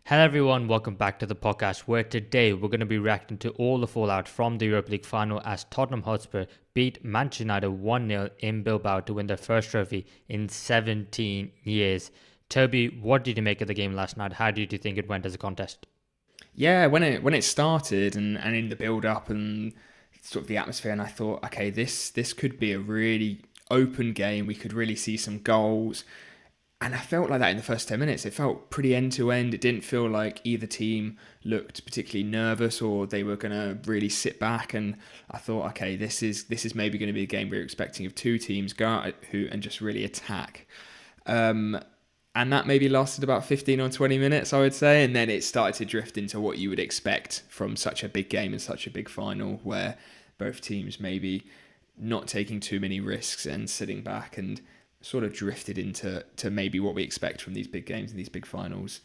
Hello everyone, welcome back to the podcast where today we're going to be reacting to all the fallout from the Europa League final as Tottenham Hotspur beat Manchester United 1-0 in Bilbao to win their first trophy in 17 years. Toby, what did you make of the game last night? How did you think it went as a contest? Yeah, when it started and in the build up and sort of the atmosphere, and I thought, okay, this could be a really open game. We could really see some goals. And I felt like that in the first 10 minutes. It felt pretty end to end. It didn't feel like either team looked particularly nervous or they were going to really sit back. And I thought, okay, this is maybe going to be a game we were expecting of two teams go out who and just really attack. And that maybe lasted about 15 or 20 minutes, I would say. And then it started to drift into what you would expect from such a big game and such a big final where both teams maybe not taking too many risks and sitting back and sort of drifted into maybe what we expect from these big games and these big finals.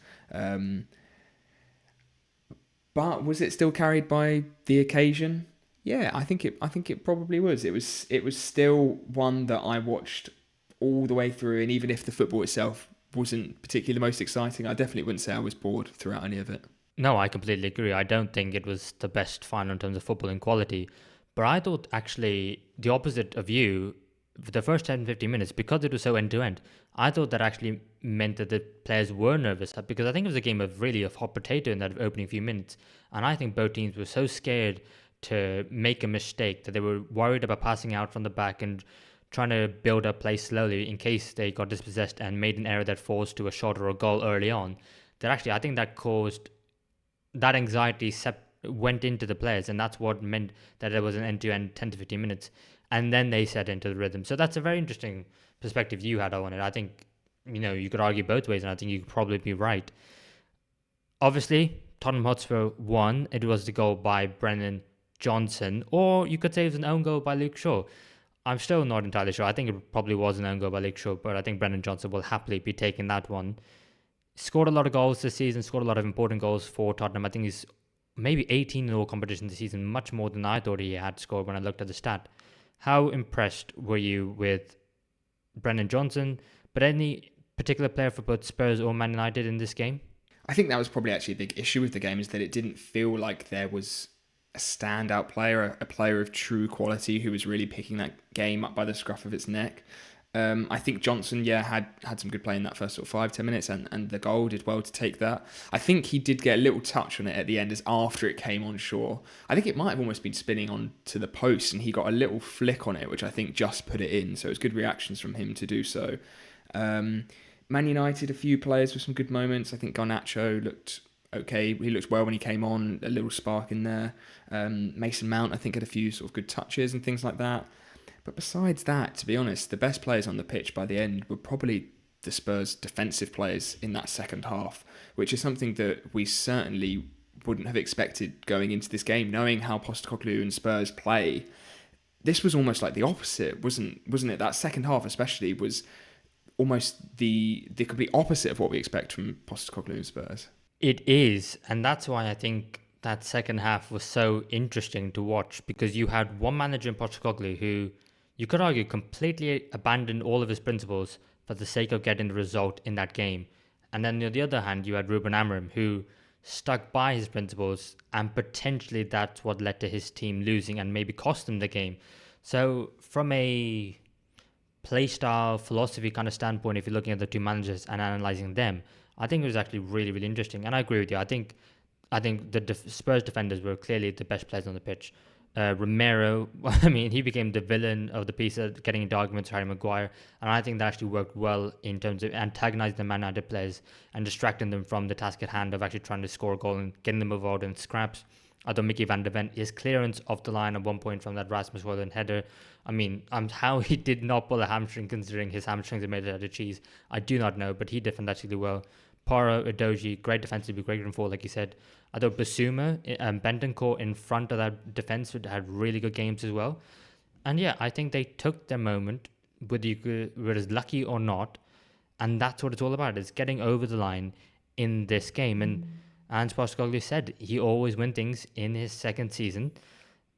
But was it still carried by the occasion? Yeah, I think it probably was. It was still one that I watched all the way through, and even if the football itself wasn't particularly the most exciting, I definitely wouldn't say I was bored throughout any of it. No, I completely agree. I don't think it was the best final in terms of footballing quality, but I thought actually the opposite of you. For the first 10 15 minutes, because it was so end to end, I thought that actually meant that the players were nervous because I think it was a game of really of hot potato in that opening few minutes. And I think both teams were so scared to make a mistake that they were worried about passing out from the back and trying to build up play slowly in case they got dispossessed and made an error that forced to a shot or a goal early on. That actually, I think that caused that anxiety went into the players, and that's what meant that there was an end to end 10 to 15 minutes and then they set into the rhythm. So that's a very interesting perspective you had on it. I think, you could argue both ways, and I think you could probably be right. Obviously, Tottenham Hotspur won. It was the goal by Brennan Johnson, or you could say it was an own goal by Luke Shaw. I'm still not entirely sure. I think it probably was an own goal by Luke Shaw, but I think Brennan Johnson will happily be taking that one. Scored a lot of goals this season, scored a lot of important goals for Tottenham. I think he's maybe 18 in all competitions this season, much more than I thought he had scored when I looked at the stat. How impressed were you with Brennan Johnson, but any particular player for both Spurs or Man United in this game? I think that was probably actually a big issue with the game, is that it didn't feel like there was a standout player, a player of true quality who was really picking that game up by the scruff of its neck. I think Johnson, had some good play in that first sort of 5-10 minutes, and the goal did well to take that. I think he did get a little touch on it at the end as after it came on shore. I think it might have almost been spinning on to the post, and he got a little flick on it, which I think just put it in. So it was good reactions from him to do so. Man United, a few players with some good moments. I think Garnacho looked okay. He looked well when he came on, a little spark in there. Mason Mount, I think, had a few sort of good touches and things like that. But besides that, to be honest, the best players on the pitch by the end were probably the Spurs' defensive players in that second half, which is something that we certainly wouldn't have expected going into this game, knowing how Postecoglou and Spurs play. This was almost like the opposite, wasn't it? That second half especially was almost the complete opposite of what we expect from Postecoglou and Spurs. It is, and that's why I think that second half was so interesting to watch, because you had one manager in Postecoglou who, you could argue, completely abandoned all of his principles for the sake of getting the result in that game. And then on the other hand, you had Ruben Amorim, who stuck by his principles, and potentially that's what led to his team losing and maybe cost them the game. So from a play style, philosophy kind of standpoint, if you're looking at the two managers and analysing them, I think it was actually really, really interesting. And I agree with you. I think the Spurs defenders were clearly the best players on the pitch. Romero, I mean, he became the villain of the piece, getting into arguments with Harry Maguire, and I think that actually worked well in terms of antagonising the Man United players and distracting them from the task at hand of actually trying to score a goal and getting them involved in scraps. Although Mickey van der Ven, his clearance off the line at one point from that Rasmus Højlund header, I mean, how he did not pull a hamstring considering his hamstrings are made out of cheese, I do not know, but he defended actually well. Poro, Udogie, great defensively, great in forward, like you said. I thought Basuma and Bentancur in front of that defence had really good games as well. And yeah, I think they took their moment, whether you were as lucky or not, and that's what it's all about. It's getting over the line in this game. And Ange Postecoglou said he always wins things in his second season,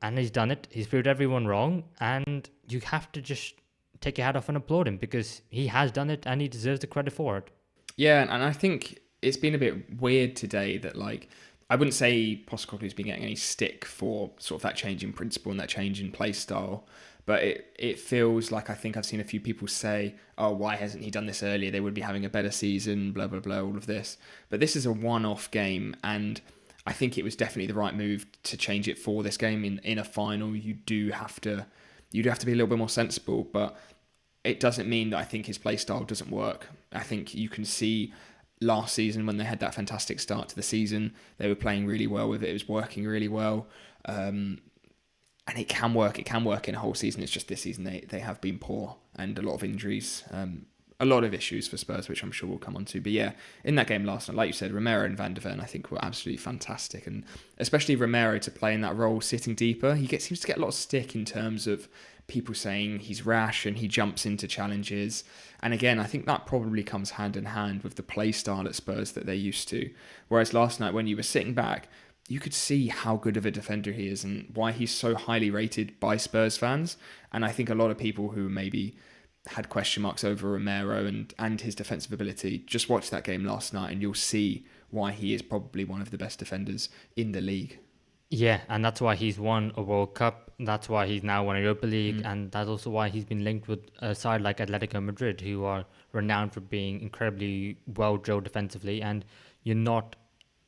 and he's done it. He's proved everyone wrong, and you have to just take your hat off and applaud him because he has done it and he deserves the credit for it. Yeah, and I think it's been a bit weird today that, like, I wouldn't say Postecoglou's been getting any stick for sort of that change in principle and that change in play style, but it feels like, I think I've seen a few people say, oh, why hasn't he done this earlier? They would be having a better season, blah, blah, blah, all of this. But this is a one-off game, and I think it was definitely the right move to change it for this game. In a final, you do have to be a little bit more sensible, but it doesn't mean that I think his play style doesn't work. I think you can see last season when they had that fantastic start to the season, they were playing really well with it. It was working really well. And it can work. It can work in a whole season. It's just this season they have been poor and a lot of injuries. A lot of issues for Spurs, which I'm sure we'll come on to. But yeah, in that game last night, like you said, Romero and Van der Ven, I think, were absolutely fantastic. And especially Romero to play in that role, sitting deeper. Seems to get a lot of stick in terms of people saying he's rash and he jumps into challenges. And again, I think that probably comes hand in hand with the play style at Spurs that they're used to. Whereas last night, when you were sitting back, you could see how good of a defender he is and why he's so highly rated by Spurs fans. And I think a lot of people who maybe had question marks over Romero and his defensive ability, just watch that game last night and you'll see why he is probably one of the best defenders in the league. Yeah, and that's why he's won a World Cup. That's why he's now won a Europa League, and that's also why he's been linked with a side like Atletico Madrid, who are renowned for being incredibly well-drilled defensively. And you're not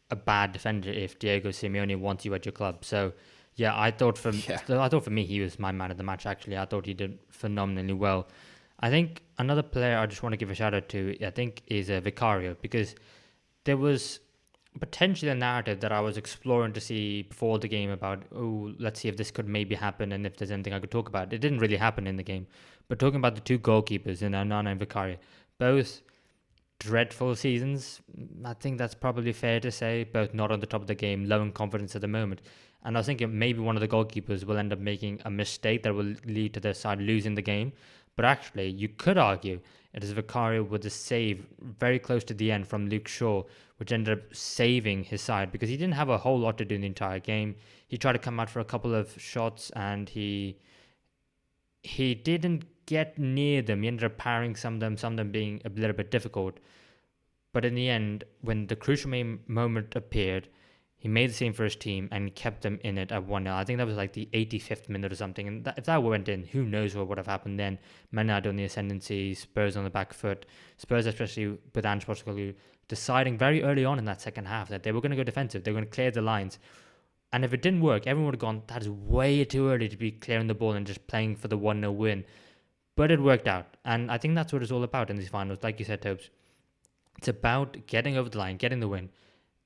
a bad defender if Diego Simeone wants you at your club. So, yeah, I thought for me he was my man of the match. Actually, I thought he did phenomenally well. I think another player I just want to give a shout out to, I think, is Vicario, because there was potentially a narrative that I was exploring to see before the game about, oh, let's see if this could maybe happen and if there's anything I could talk about. It didn't really happen in the game. But talking about the two goalkeepers, Onana and Vicario, both dreadful seasons. I think that's probably fair to say. Both not on the top of the game, low in confidence at the moment. And I was thinking maybe one of the goalkeepers will end up making a mistake that will lead to their side losing the game. But actually, you could argue it is Vicario with a save very close to the end from Luke Shaw, which ended up saving his side because he didn't have a whole lot to do in the entire game. He tried to come out for a couple of shots and he didn't get near them. He ended up parrying some of them being a little bit difficult. But in the end, when the crucial moment appeared, he made the same for his team and kept them in it at 1-0. I think that was like the 85th minute or something. And if that went in, who knows what would have happened then. Man United on the ascendancy, Spurs on the back foot. Spurs, especially with Ange Postecoglou, deciding very early on in that second half that they were going to go defensive. They were going to clear the lines. And if it didn't work, everyone would have gone, that is way too early to be clearing the ball and just playing for the 1-0 win. But it worked out. And I think that's what it's all about in these finals. Like you said, Tobes, it's about getting over the line, getting the win.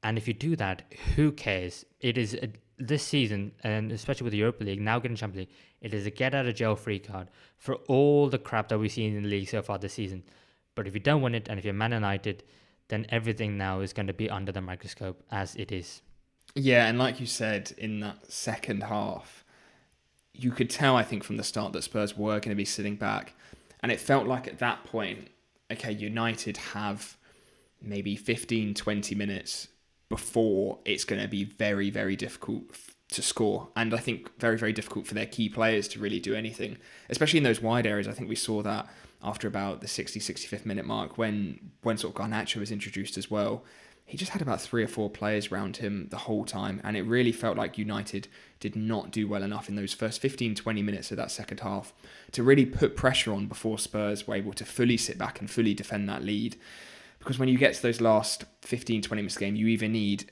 And if you do that, who cares? It is this season, and especially with the Europa League, now getting Champions League, it is a get-out-of-jail-free card for all the crap that we've seen in the league so far this season. But if you don't win it, and if you're Man United, then everything now is going to be under the microscope, as it is. Yeah, and like you said, in that second half, you could tell, I think, from the start that Spurs were going to be sitting back. And it felt like at that point, okay, United have maybe 15, 20 minutes before it's going to be very, very difficult to score. And I think very, very difficult for their key players to really do anything, especially in those wide areas. I think we saw that after about the 60, 65th minute mark when sort of Garnacho was introduced as well. He just had about 3 or 4 players around him the whole time. And it really felt like United did not do well enough in those first 15, 20 minutes of that second half to really put pressure on before Spurs were able to fully sit back and fully defend that lead. Because when you get to those last 15, 20 minutes of the game, you either need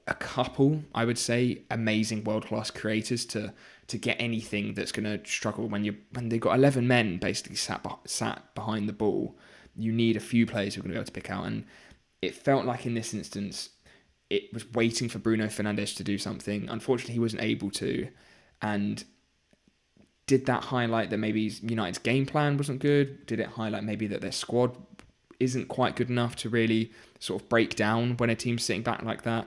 a couple, I would say, amazing world-class creators to get anything that's going to struggle. When they've got 11 men basically sat behind the ball, you need a few players who are going to be able to pick out. And it felt like in this instance, it was waiting for Bruno Fernandes to do something. Unfortunately, he wasn't able to. And did that highlight that maybe United's game plan wasn't good? Did it highlight maybe that their squad isn't quite good enough to really sort of break down when a team's sitting back like that?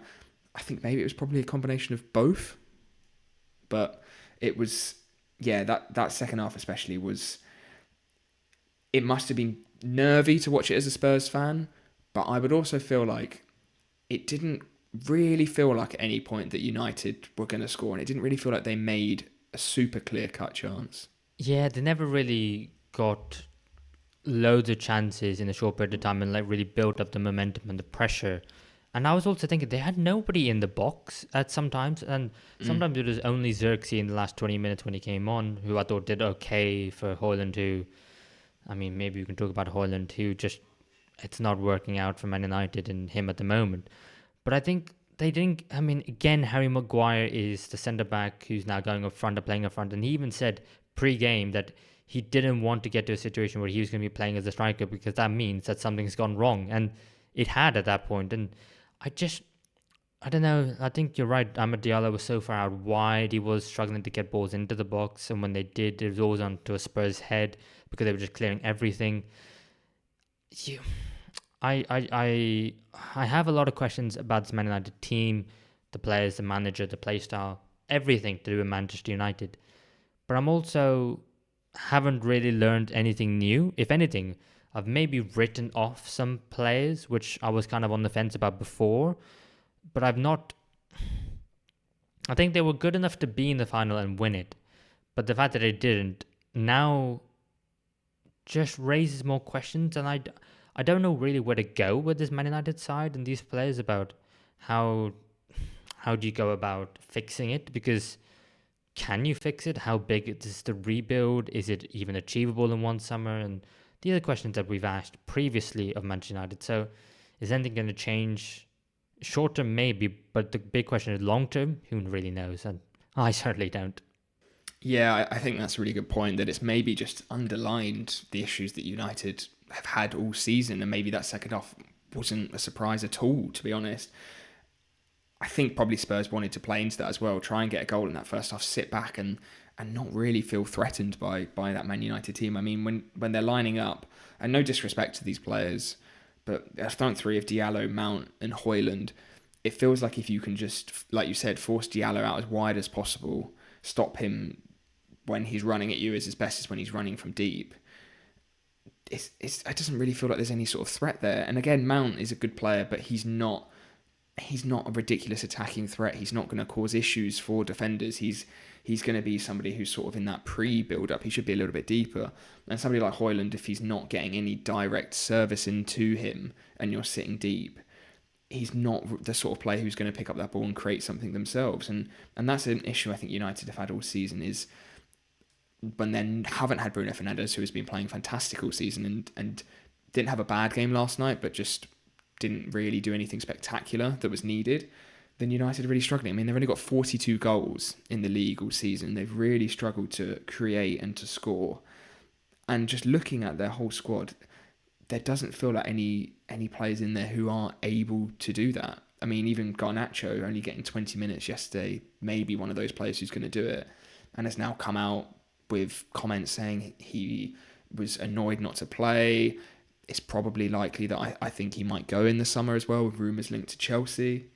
I think maybe it was probably a combination of both. But it was, yeah, that second half especially was, it must have been nervy to watch it as a Spurs fan, but I would also feel like it didn't really feel like at any point that United were going to score, and it didn't really feel like they made a super clear-cut chance. Yeah, they never really got loads of chances in a short period of time and like really built up the momentum and the pressure. And I was also thinking they had nobody in the box at sometimes, and sometimes it was only Xerxes in the last 20 minutes when he came on, who I thought did okay for Højlund, who, I mean, maybe we can talk about Højlund, who just, it's not working out for Man United and him at the moment. But I think they didn't, I mean, again, Harry Maguire is the centre-back who's now going up front and playing up front, and he even said pre-game that he didn't want to get to a situation where he was going to be playing as a striker because that means that something's gone wrong, and it had at that point. And I don't know. I think you're right. Amad Diallo was so far out wide. He was struggling to get balls into the box. And when they did, it was always onto a Spurs head because they were just clearing everything. I have a lot of questions about this Man United team, the players, the manager, the play style, everything to do with Manchester United. But I'm also haven't really learned anything new. If anything, I've maybe written off some players, which I was kind of on the fence about before, but I've not. I think they were good enough to be in the final and win it, but the fact that they didn't now just raises more questions, and I don't know really where to go with this Man United side and these players about how do you go about fixing it, because can you fix it? How big is the rebuild? Is it even achievable in one summer? And the other questions that we've asked previously of Manchester United. So is anything going to change? Short term, maybe, but the big question is long term. Who really knows? And I certainly don't. Yeah, I think that's a really good point, that it's maybe just underlined the issues that United have had all season, and maybe that second half wasn't a surprise at all, to be honest. I think probably Spurs wanted to play into that as well, try and get a goal in that first half, sit back and not really feel threatened by that Man United team. I mean, when they're lining up, and no disrespect to these players, but a front three of Diallo, Mount and Højlund, it feels like if you can just, like you said, force Diallo out as wide as possible, stop him when he's running at you as best as when he's running from deep, it doesn't really feel like there's any sort of threat there. And again, Mount is a good player, but he's not a ridiculous attacking threat. He's not going to cause issues for defenders. He's going to be somebody who's sort of in that pre-build-up. He should be a little bit deeper. And somebody like Højlund, if he's not getting any direct service into him and you're sitting deep, he's not the sort of player who's going to pick up that ball and create something themselves. And that's an issue I think United have had all season, is when they haven't had Bruno Fernandes, who has been playing fantastic all season and didn't have a bad game last night, but just didn't really do anything spectacular that was needed, then United are really struggling. I mean, they've only got 42 goals in the league all season. They've really struggled to create and to score. And just looking at their whole squad, there doesn't feel like any players in there who are able to do that. I mean, even Garnacho only getting 20 minutes yesterday, maybe one of those players who's going to do it, and has now come out with comments saying he was annoyed not to play. It's probably likely that I think he might go in the summer as well, with rumours linked to Chelsea.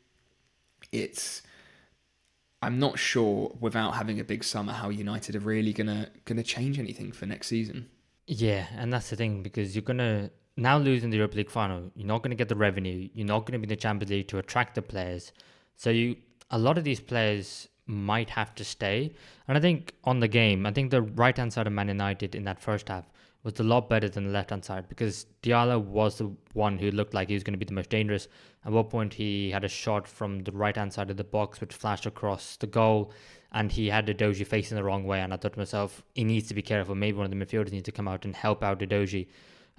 I'm not sure, without having a big summer, how United are really gonna change anything for next season. Yeah, and that's the thing, because you're gonna now lose in the Europa League final. You're not gonna get the revenue. You're not gonna be in the Champions League to attract the players. So a lot of these players might have to stay. And I think on the game, I think the right hand side of Man United in that first half was a lot better than the left hand side, because Diallo was the one who looked like he was going to be the most dangerous. At one point he had a shot from the right hand side of the box which flashed across the goal, and he had Udogie facing the wrong way, and I thought to myself, he needs to be careful. Maybe one of the midfielders needs to come out and help out Udogie.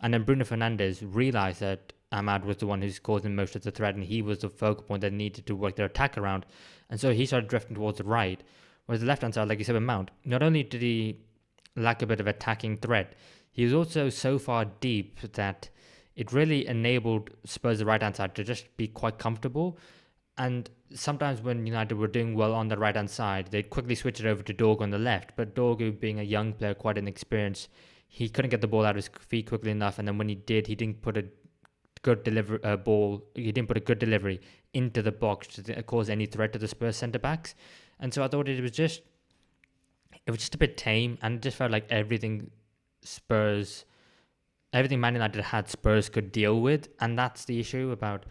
And then Bruno Fernandes realised that Ahmad was the one who's causing most of the threat, and he was the focal point that needed to work their attack around. And so he started drifting towards the right. Whereas the left-hand side, like you said with Mount, not only did he lack a bit of attacking threat, he was also so far deep that it really enabled Spurs, the right-hand side, to just be quite comfortable. And sometimes when United were doing well on the right-hand side, they'd quickly switch it over to Dorgu on the left. But Dorgu, being a young player, quite inexperienced, he couldn't get the ball out of his feet quickly enough. And then when he did, he didn't put a good good delivery into the box to cause any threat to the Spurs centre-backs. And so I thought it was just a bit tame, and it just felt like everything Man United had, Spurs could deal with. And that's the issue about,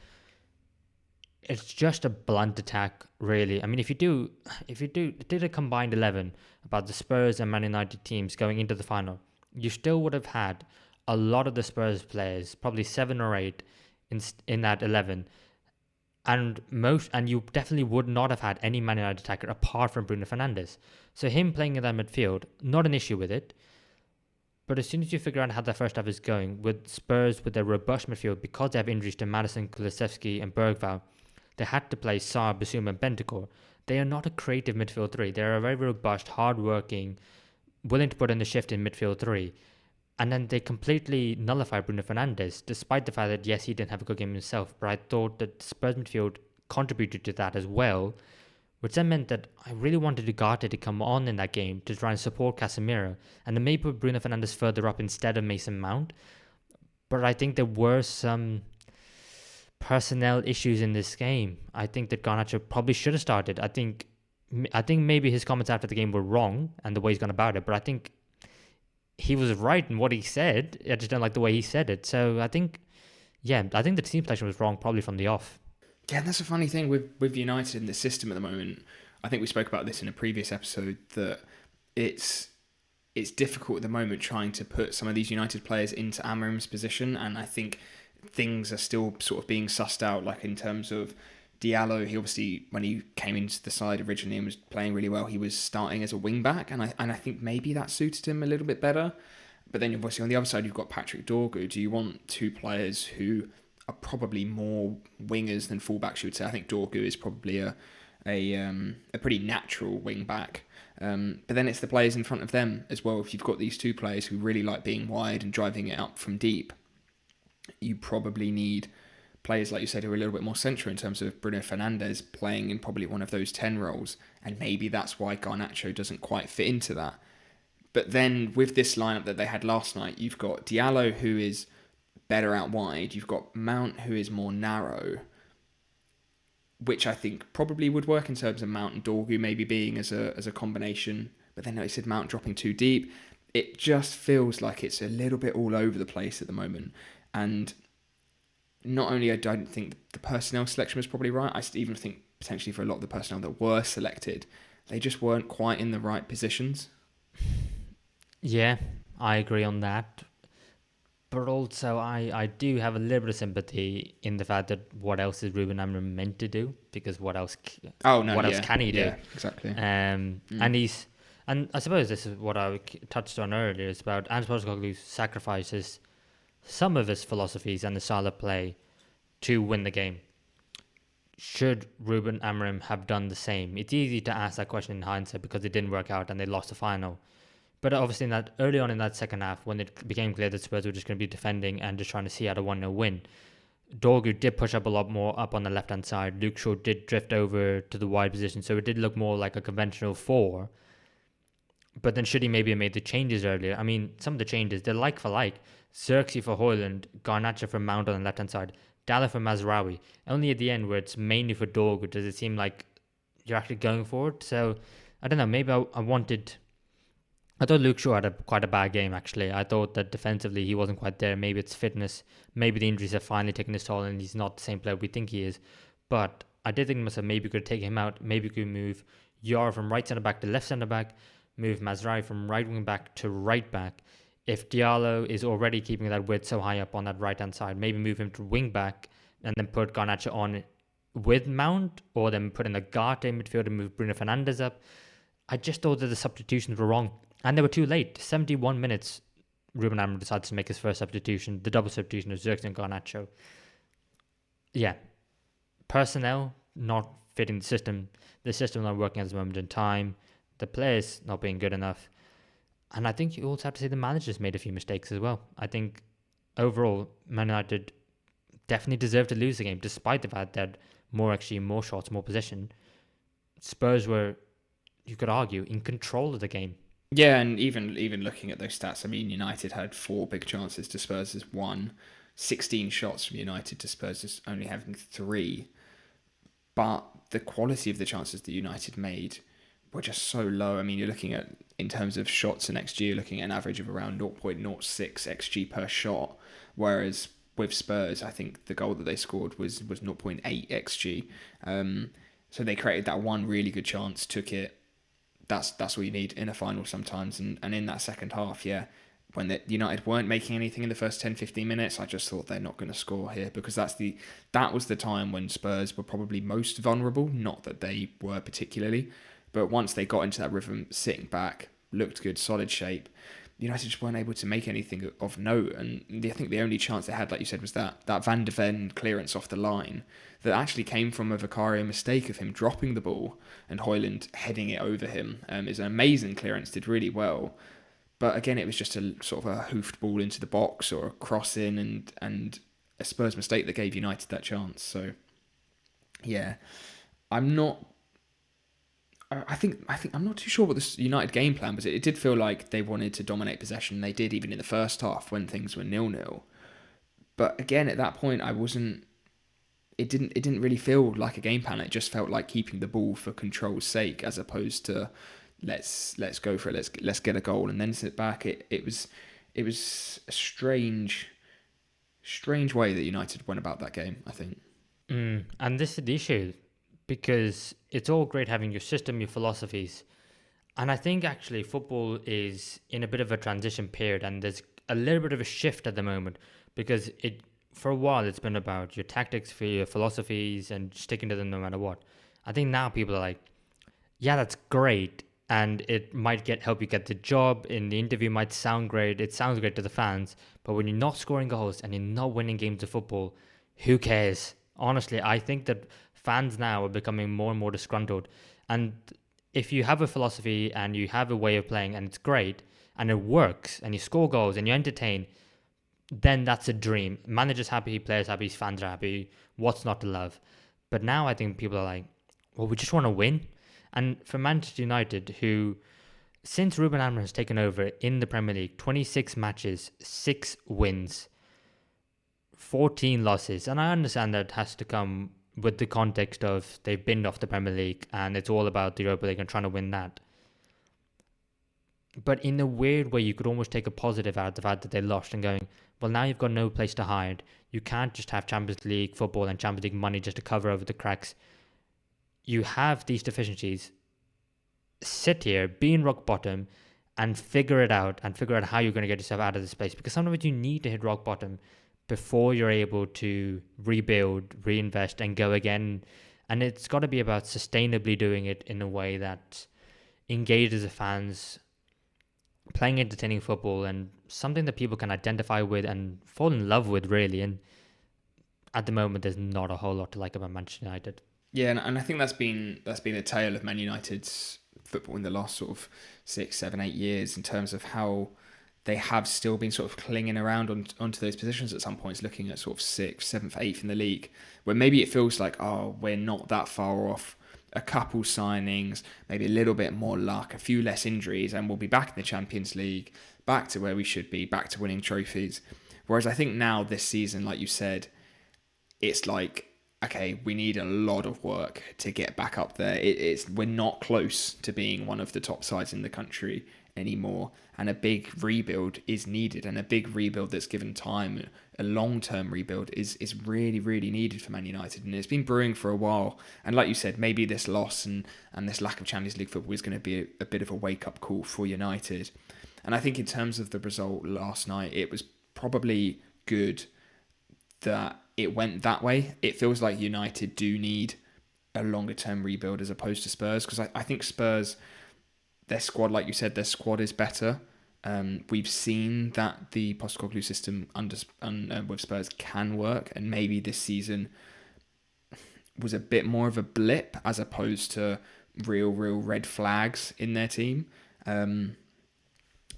it's just a blunt attack, really. I mean, if you did a combined 11 about the Spurs and Man United teams going into the final, you still would have had a lot of the Spurs players, probably 7 or 8 in that 11, and you definitely would not have had any Man United attacker apart from Bruno Fernandes. So him playing in that midfield, not an issue with it. But as soon as you figure out how the first half is going, with Spurs with their robust midfield, because they have injuries to Madison, Kulusevski and Bergvall, they had to play Sarr, Basuma and Bentancur. They are not a creative midfield three. They are a very robust, hard-working, willing to put in the shift in midfield three. And then they completely nullify Bruno Fernandes, despite the fact that, yes, he didn't have a good game himself. But I thought that Spurs midfield contributed to that as well, which then meant that I really wanted Ugarte to come on in that game to try and support Casemiro, and then maybe put Bruno Fernandes further up instead of Mason Mount. But I think there were some personnel issues in this game. I think that Garnacho probably should have started. I think maybe his comments after the game were wrong and the way he's gone about it, but I think he was right in what he said. I just don't like the way he said it. So I think the team selection was wrong probably from the off. Yeah, and that's a funny thing with United in the system at the moment. I think we spoke about this in a previous episode, that it's difficult at the moment trying to put some of these United players into Amorim's position, and I think things are still sort of being sussed out, like in terms of Diallo. He obviously, when he came into the side originally and was playing really well, he was starting as a wing back, and I think maybe that suited him a little bit better. But then obviously on the other side you've got Patrick Dorgu. Do you want two players who are probably more wingers than fullbacks, you would say? I think Dorgu is probably a pretty natural wing back. But then it's the players in front of them as well. If you've got these two players who really like being wide and driving it up from deep, you probably need players, like you said, who are a little bit more central in terms of Bruno Fernandes playing in probably one of those 10 roles. And maybe that's why Garnacho doesn't quite fit into that. But then with this lineup that they had last night, you've got Diallo, who is better out wide. You've got Mount, who is more narrow, which I think probably would work in terms of Mount and Dorgu maybe being as a combination. But then, like I said, Mount dropping too deep. It just feels like it's a little bit all over the place at the moment. And not only I don't think the personnel selection was probably right, I even think potentially for a lot of the personnel that were selected, they just weren't quite in the right positions. Yeah, I agree on that. But also, I do have a little bit of sympathy in the fact that what else is Ruben Amorim meant to do? Because what else can he do? Yeah, exactly. And I suppose this is what I touched on earlier. It's about Ange Postecoglou sacrifices some of his philosophies and the style of play to win the game. Should Ruben Amorim have done the same? It's easy to ask that question in hindsight because it didn't work out and they lost the final. But obviously, early on in that second half, when it became clear that Spurs were just going to be defending and just trying to see out a 1-0 win, Dorgu did push up a lot more up on the left-hand side. Luke Shaw did drift over to the wide position, so it did look more like a conventional 4. But then should he maybe have made the changes earlier? I mean, some of the changes, they're like for like. Xerxes for Højlund, Garnacho for Mount on the left-hand side, Dalla for Mazraoui. Only at the end where it's mainly for Dorgu does it seem like you're actually going for it. So, I don't know, maybe I thought Luke Shaw had quite a bad game, actually. I thought that defensively he wasn't quite there. Maybe it's fitness. Maybe the injuries have finally taken his toll and he's not the same player we think he is. But I did think to myself, maybe we could take him out. Maybe we could move Yara from right centre-back to left centre-back. Move Mazraoui from right wing-back to right-back. If Diallo is already keeping that width so high up on that right-hand side, maybe move him to wing-back and then put Garnacho on with Mount, or then put in Ugarte in midfield and move Bruno Fernandes up. I just thought that the substitutions were wrong. And they were too late. 71 minutes, Ruben Amorim decides to make his first substitution, the double substitution of Xerxes and Garnacho. Yeah. Personnel not fitting the system not working at this moment in time, the players not being good enough. And I think you also have to say the managers made a few mistakes as well. I think overall, Man United definitely deserved to lose the game, despite the fact that more shots, more possession. Spurs were, you could argue, in control of the game. Yeah, and even looking at those stats, I mean, United had 4 big chances to Spurs' 1, 16 shots from United to Spurs' only having 3. But the quality of the chances that United made were just so low. I mean, you're looking at, in terms of shots and XG, you're looking at an average of around 0.06 XG per shot, whereas with Spurs, I think the goal that they scored was 0.8 XG. So they created that one really good chance, took it. That's what you need in a final sometimes. And in that second half, yeah, when the United weren't making anything in the first 10, 15 minutes, I just thought they're not going to score here, because that was the time when Spurs were probably most vulnerable. Not that they were particularly, but once they got into that rhythm, sitting back, looked good, solid shape, United just weren't able to make anything of note. And I think the only chance they had, like you said, was that Van de Ven clearance off the line that actually came from a Vicario mistake of him dropping the ball and Højlund heading it over him. Is an amazing clearance, did really well. But again, it was just a sort of a hoofed ball into the box or a cross in, and a Spurs mistake that gave United that chance. So, yeah, I'm not. I think I'm not too sure what this United game plan was. It did feel like they wanted to dominate possession. They did even in the first half when things were 0-0. But again, at that point, I wasn't. It didn't really feel like a game plan. It just felt like keeping the ball for control's sake, as opposed to let's go for it. Let's get a goal and then sit back. It was a strange way that United went about that game, I think. And this is the issue, because it's all great having your system, your philosophies. And I think actually football is in a bit of a transition period, and there's a little bit of a shift at the moment, because for a while it's been about your tactics, for your philosophies, and sticking to them no matter what. I think now people are like, yeah, that's great, and it might help you get the job. In the interview, might sound great. It sounds great to the fans, but when you're not scoring goals and you're not winning games of football, who cares? Honestly, I think that fans now are becoming more and more disgruntled. And if you have a philosophy and you have a way of playing and it's great and it works and you score goals and you entertain, then that's a dream. Manager's happy, players happy, fans are happy. What's not to love? But now I think people are like, well, we just want to win. And for Manchester United, who, since Ruben Amorim has taken over in the Premier League, 26 matches, 6 wins, 14 losses. And I understand that has to come with the context of they've binned off the Premier League and it's all about the Europa League and trying to win that. But in a weird way, you could almost take a positive out of the fact that they lost and going, well, now you've got no place to hide. You can't just have Champions League football and Champions League money just to cover over the cracks. You have these deficiencies. Sit here, be in rock bottom, and figure it out, and figure out how you're going to get yourself out of this place. Because sometimes you need to hit rock bottom before you're able to rebuild, reinvest, and go again. And it's got to be about sustainably doing it in a way that engages the fans, playing entertaining football, and something that people can identify with and fall in love with, really. And at the moment, there's not a whole lot to like about Manchester United. Yeah, and I think that's been a tale of Man United's football in the last sort of 6, 7, 8 years, in terms of how they have still been sort of clinging around onto those positions at some points, looking at sort of 6th, 7th, 8th in the league, where maybe it feels like, oh, we're not that far off. A couple signings, maybe a little bit more luck, a few less injuries, and we'll be back in the Champions League, back to where we should be, back to winning trophies. Whereas I think now this season, like you said, it's like, okay, we need a lot of work to get back up there. We're not close to being one of the top sides in the country anymore, and a big rebuild is needed, and a big rebuild that's given time, a long-term rebuild is really, really needed for Man United, and it's been brewing for a while. And like you said, maybe this loss and this lack of Champions League football is going to be a bit of a wake-up call for United. And I think in terms of the result last night, it was probably good that it went that way. It feels like United do need a longer term rebuild as opposed to Spurs, because I think Spurs, their squad, like you said, their squad is better. We've seen that the Postecoglou system with Spurs can work, and maybe this season was a bit more of a blip as opposed to real red flags in their team. And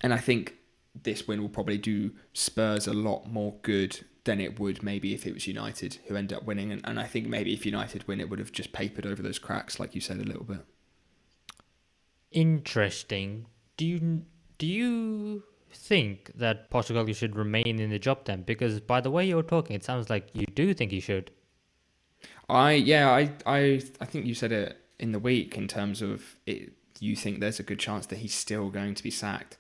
I think this win will probably do Spurs a lot more good than it would maybe if it was United who end up winning. And I think maybe if United win, it would have just papered over those cracks, like you said, a little bit. Interesting. Do you think that Postecoglou should remain in the job then? Because by the way you're talking, it sounds like you do think he should. I think you said it in the week in terms of it. You think there's a good chance that he's still going to be sacked,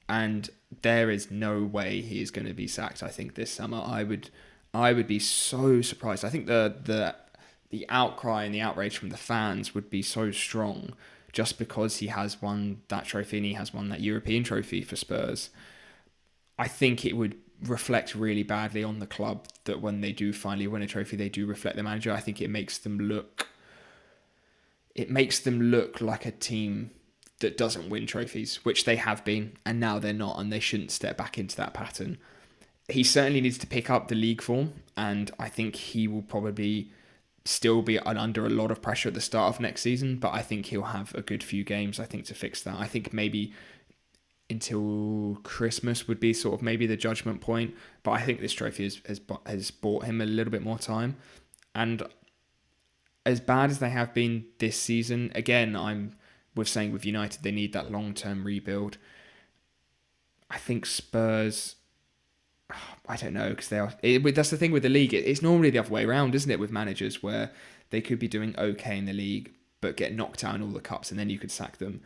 and there is no way he is going to be sacked. I think this summer, I would be so surprised. I think the outcry and the outrage from the fans would be so strong, just because he has won that trophy and he has won that European trophy for Spurs. I think it would reflect really badly on the club that when they do finally win a trophy, they do reflect the manager. I think it makes them look like a team that doesn't win trophies, which they have been, and now they're not, and they shouldn't step back into that pattern. He certainly needs to pick up the league form, and I think he will probably still be under a lot of pressure at the start of next season, but I think he'll have a good few games, I think, to fix that. I think maybe until Christmas would be sort of maybe the judgment point, but I think this trophy has bought him a little bit more time. And as bad as they have been this season, again, I'm saying with United, they need that long-term rebuild. I think Spurs, I don't know, because that's the thing with the league. It's normally the other way around, isn't it, with managers, where they could be doing okay in the league, but get knocked out in all the cups, and then you could sack them.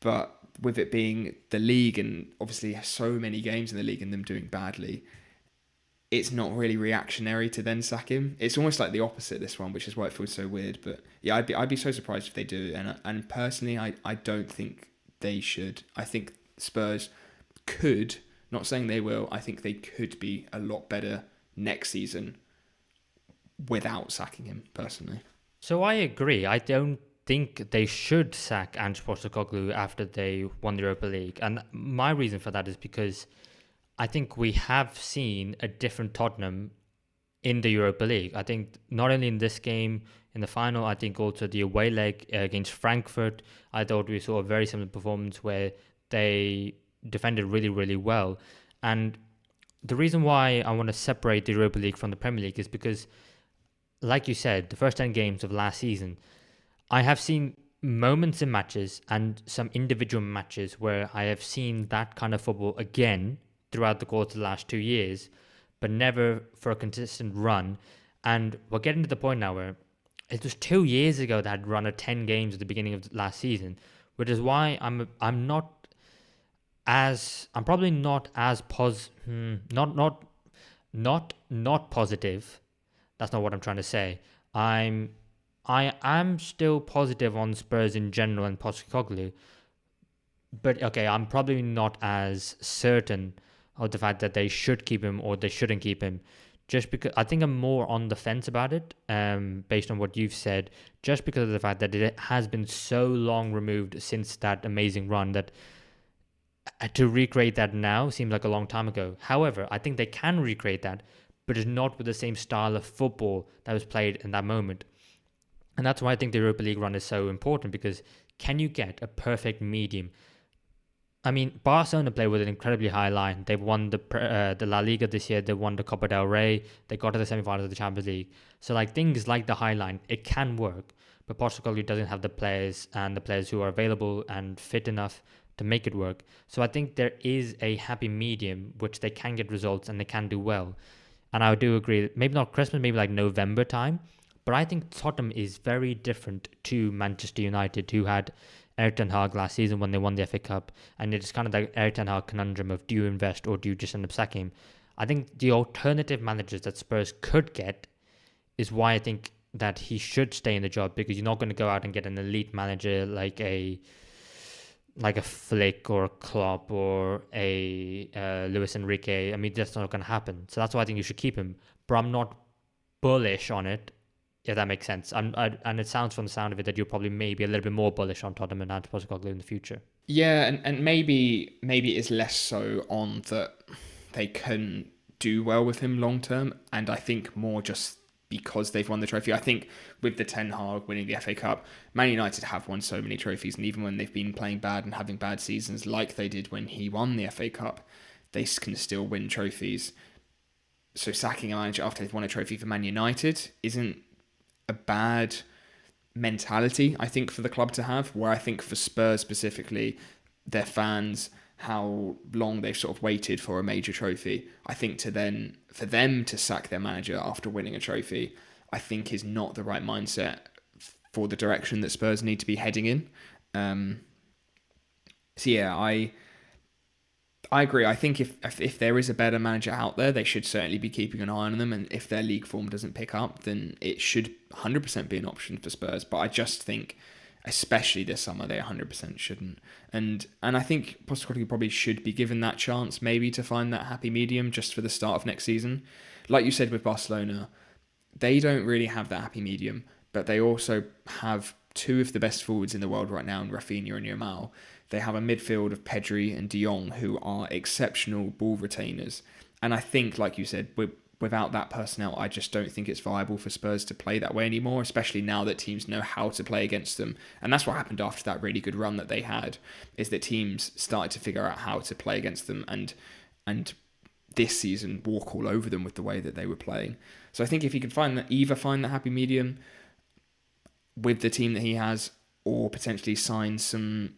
But with it being the league, and obviously so many games in the league and them doing badly, it's not really reactionary to then sack him. It's almost like the opposite, this one, which is why it feels so weird. But yeah, I'd be so surprised if they do. And personally, I don't think they should. I think Spurs could, not saying they will, I think they could be a lot better next season without sacking him, personally. So I agree. I don't think they should sack Ange Postecoglou after they won the Europa League. And my reason for that is because I think we have seen a different Tottenham in the Europa League. I think not only in this game, in the final, I think also the away leg against Frankfurt, I thought we saw a very similar performance where they defended really, really well. And the reason why I want to separate the Europa League from the Premier League is because, like you said, the first 10 games of last season, I have seen moments in matches and some individual matches where I have seen that kind of football again throughout the course of the last 2 years, but never for a consistent run. And we're getting to the point now where it was 2 years ago that I'd run a 10 games at the beginning of last season, which is why I'm probably not as not positive. That's not what I'm trying to say. I am still positive on Spurs in general and Postecoglou, but okay, I'm probably not as certain of the fact that they should keep him or they shouldn't keep him, just because I think I'm more on the fence about it, based on what you've said, just because of the fact that it has been so long removed since that amazing run that to recreate that now seems like a long time ago. However, I think they can recreate that, but it's not with the same style of football that was played in that moment. And that's why I think the Europa League run is so important, because can you get a perfect medium? I mean, Barcelona play with an incredibly high line. They've won the La Liga this year. They won the Copa del Rey. They got to the semi-finals of the Champions League. So like things like the high line, it can work. But Postecoglou doesn't have the players who are available and fit enough to make it work. So I think there is a happy medium which they can get results and they can do well. And I do agree, maybe not Christmas, maybe like November time. But I think Tottenham is very different to Manchester United, who had Erik ten Hag last season when they won the FA Cup, and it's kind of the Erik ten Hag conundrum of do you invest or do you just end up sacking him? I think the alternative managers that Spurs could get is why I think that he should stay in the job, because you're not going to go out and get an elite manager like a Flick or a Klopp or a Luis Enrique. I mean, that's not going to happen. So that's why I think you should keep him. But I'm not bullish on it, if that makes sense. And it sounds from the sound of it that you're probably maybe a little bit more bullish on Tottenham and Ange Postecoglou in the future. Yeah, and maybe it's less so on that they can do well with him long term, and I think more just because they've won the trophy. I think with the Ten Hag winning the FA Cup, Man United have won so many trophies, and even when they've been playing bad and having bad seasons like they did when he won the FA Cup, they can still win trophies. So sacking a manager after they've won a trophy for Man United isn't a bad mentality, I think, for the club to have, where I think for Spurs specifically, their fans, how long they've sort of waited for a major trophy, I think for them to sack their manager after winning a trophy, I think is not the right mindset for the direction that Spurs need to be heading in. So yeah, I agree. I think if there is a better manager out there, they should certainly be keeping an eye on them. And if their league form doesn't pick up, then it should 100% be an option for Spurs. But I just think especially this summer, they 100% shouldn't. And I think Postecoglou probably should be given that chance, maybe to find that happy medium just for the start of next season. Like you said with Barcelona, they don't really have that happy medium, but they also have two of the best forwards in the world right now in Rafinha and Yamal. They have a midfield of Pedri and De Jong who are exceptional ball retainers. And I think, like you said, without that personnel, I just don't think it's viable for Spurs to play that way anymore, especially now that teams know how to play against them. And that's what happened after that really good run that they had, is that teams started to figure out how to play against them and this season walk all over them with the way that they were playing. So I think if he could either find the happy medium with the team that he has, or potentially sign some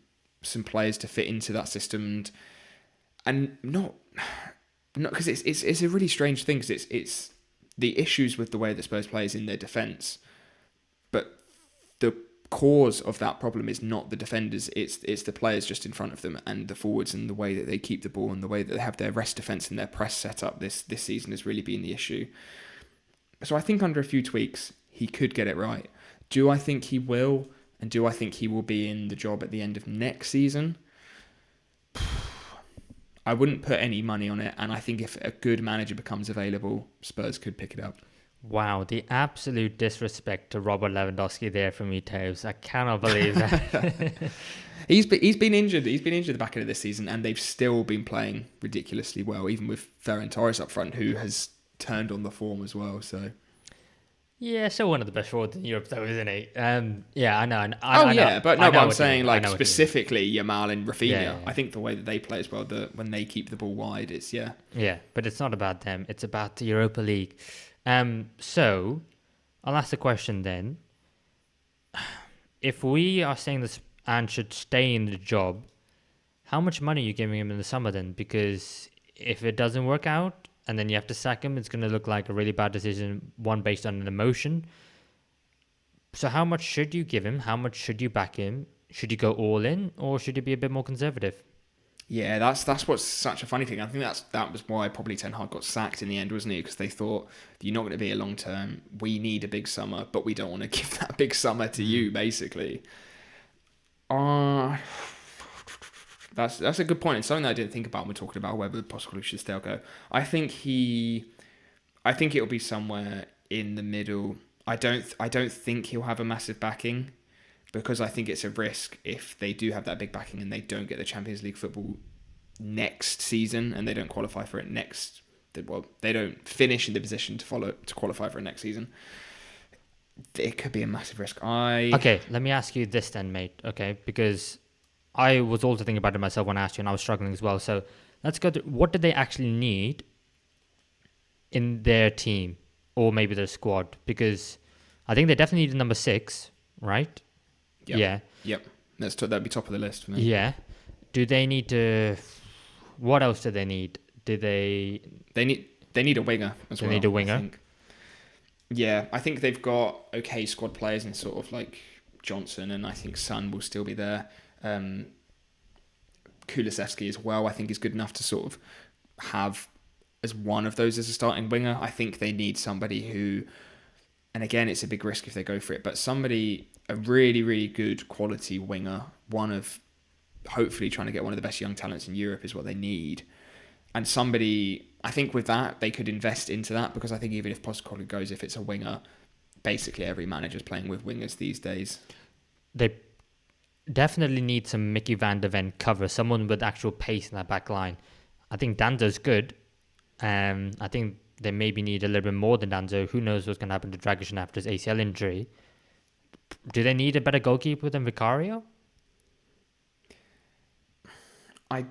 players to fit into that system, and not because it's a really strange thing, because it's the issues with the way that Spurs plays in their defence, but the cause of that problem is not the defenders, it's the players just in front of them and the forwards, and the way that they keep the ball and the way that they have their rest defence and their press set up this season has really been the issue. So I think under a few tweaks he could get it right. Do I think he will? And do I think he will be in the job at the end of next season? I wouldn't put any money on it. And I think if a good manager becomes available, Spurs could pick it up. Wow, the absolute disrespect to Robert Lewandowski there from me, Taves. I cannot believe that. He's been injured. He's been injured at the back end of this season, and they've still been playing ridiculously well, even with Ferran Torres up front, who has turned on the form as well. So. Yeah, still one of the best forwards in Europe, though, isn't he? Yeah, I know. But I'm saying, like, specifically Yamal and Rafinha. Yeah. I think the way that they play as well, when they keep the ball wide, it's Yeah, but it's not about them. It's about the Europa League. So, I'll ask the question then. If we are saying this and should stay in the job, how much money are you giving him in the summer then? Because if it doesn't work out, and then you have to sack him, it's going to look like a really bad decision, one based on an emotion. So how much should you give him? How much should you back him? Should you go all in, or should you be a bit more conservative? Yeah, that's what's such a funny thing. I think that was why probably Ten Hag got sacked in the end, wasn't he? Because they thought, you're not going to be a long term. We need a big summer, but we don't want to give that big summer to you, basically. That's a good point. It's something that I didn't think about when we're talking about whether Postecoglou should stay or go. I think it'll be somewhere in the middle. I don't think he'll have a massive backing, because I think it's a risk if they do have that big backing and they don't get the Champions League football next season and they don't qualify for it they don't finish in the position to qualify for it next season. It could be a massive risk. Okay, let me ask you this then, mate. Okay, because I was also thinking about it myself when I asked you, and I was struggling as well. So let's go to what do they actually need in their team, or maybe their squad? Because I think they definitely need a number 6, right? Yep. Yeah. Yep. That'd be top of the list for me. Yeah. Do they need to? What else do they need? Do they? They need a winger as well. They need a winger. I think. Yeah, I think they've got okay squad players in sort of like Johnson, and I think Son will still be there. Kulusevski as well, I think, is good enough to sort of have as one of those as a starting winger. I think they need somebody who, and again, it's a big risk if they go for it, but a really, really good quality winger, hopefully trying to get one of the best young talents in Europe is what they need. And somebody, I think with that, they could invest into that, because I think even if Postecoglou goes, if it's a winger, basically every manager's playing with wingers these days. They definitely need some Mickey van der Ven cover, someone with actual pace in that back line. I think Danzo's good. I think they maybe need a little bit more than Danzo. Who knows what's going to happen to Dragic after his ACL injury. Do they need a better goalkeeper than Vicario? I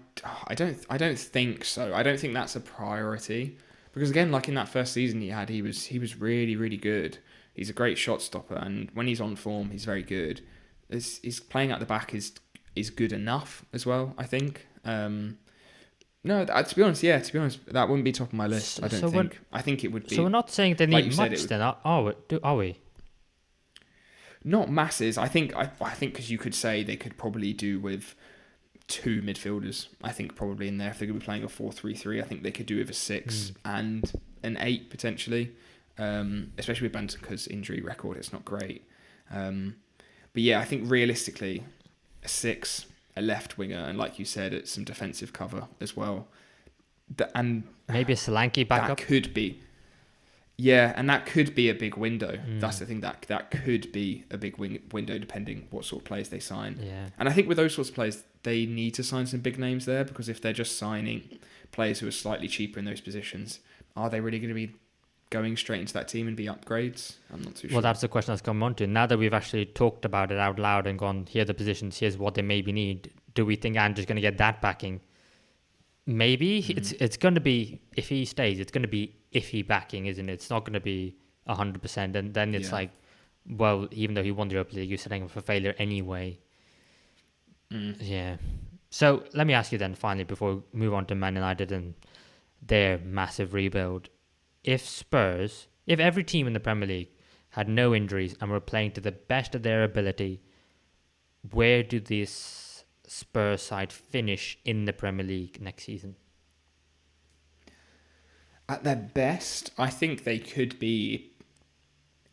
don't think so. I don't think that's a priority, because again, like in that first season he was really, really good. He's a great shot stopper, and when he's on form, he's very good. His playing at the back is good enough as well, I think. No, to be honest, that wouldn't be top of my list. I don't think. I think it would be. So we're not saying they need much then, are we? Not masses. I think because you could say they could probably do with 2 midfielders. I think probably in there, if they're going to be playing a 4-3-3, I think they could do with a 6 and an 8 potentially. Especially with Bentancur's injury record, it's not great. But yeah, I think realistically, a 6, a left winger, and like you said, it's some defensive cover as well. And Maybe a Solanke that backup. could be, yeah, and that could be a big window. That's Mm, the thing, that could be a big window depending what sort of players they sign. yeah. And I think with those sorts of players, they need to sign some big names there, because if they're just signing players who are slightly cheaper in those positions, are they really going to be going straight into that team and be upgrades? I'm not too sure. Well, that's the question that's come on to. Now that we've actually talked about it out loud and gone, here are the positions, here's what they maybe need. Do we think Andrew's going to get that backing? Maybe. It's going to be, if he stays, it's going to be iffy backing, isn't it? It's not going to be 100%. And then it's Yeah. like, well, even though he won the Europa League, you're setting him for failure anyway. Yeah. So let me ask you then, finally, before we move on to Man United and their massive rebuild. If every team in the Premier League had no injuries and were playing to the best of their ability, where do this Spurs side finish in the Premier League next season? At their best, I think they could be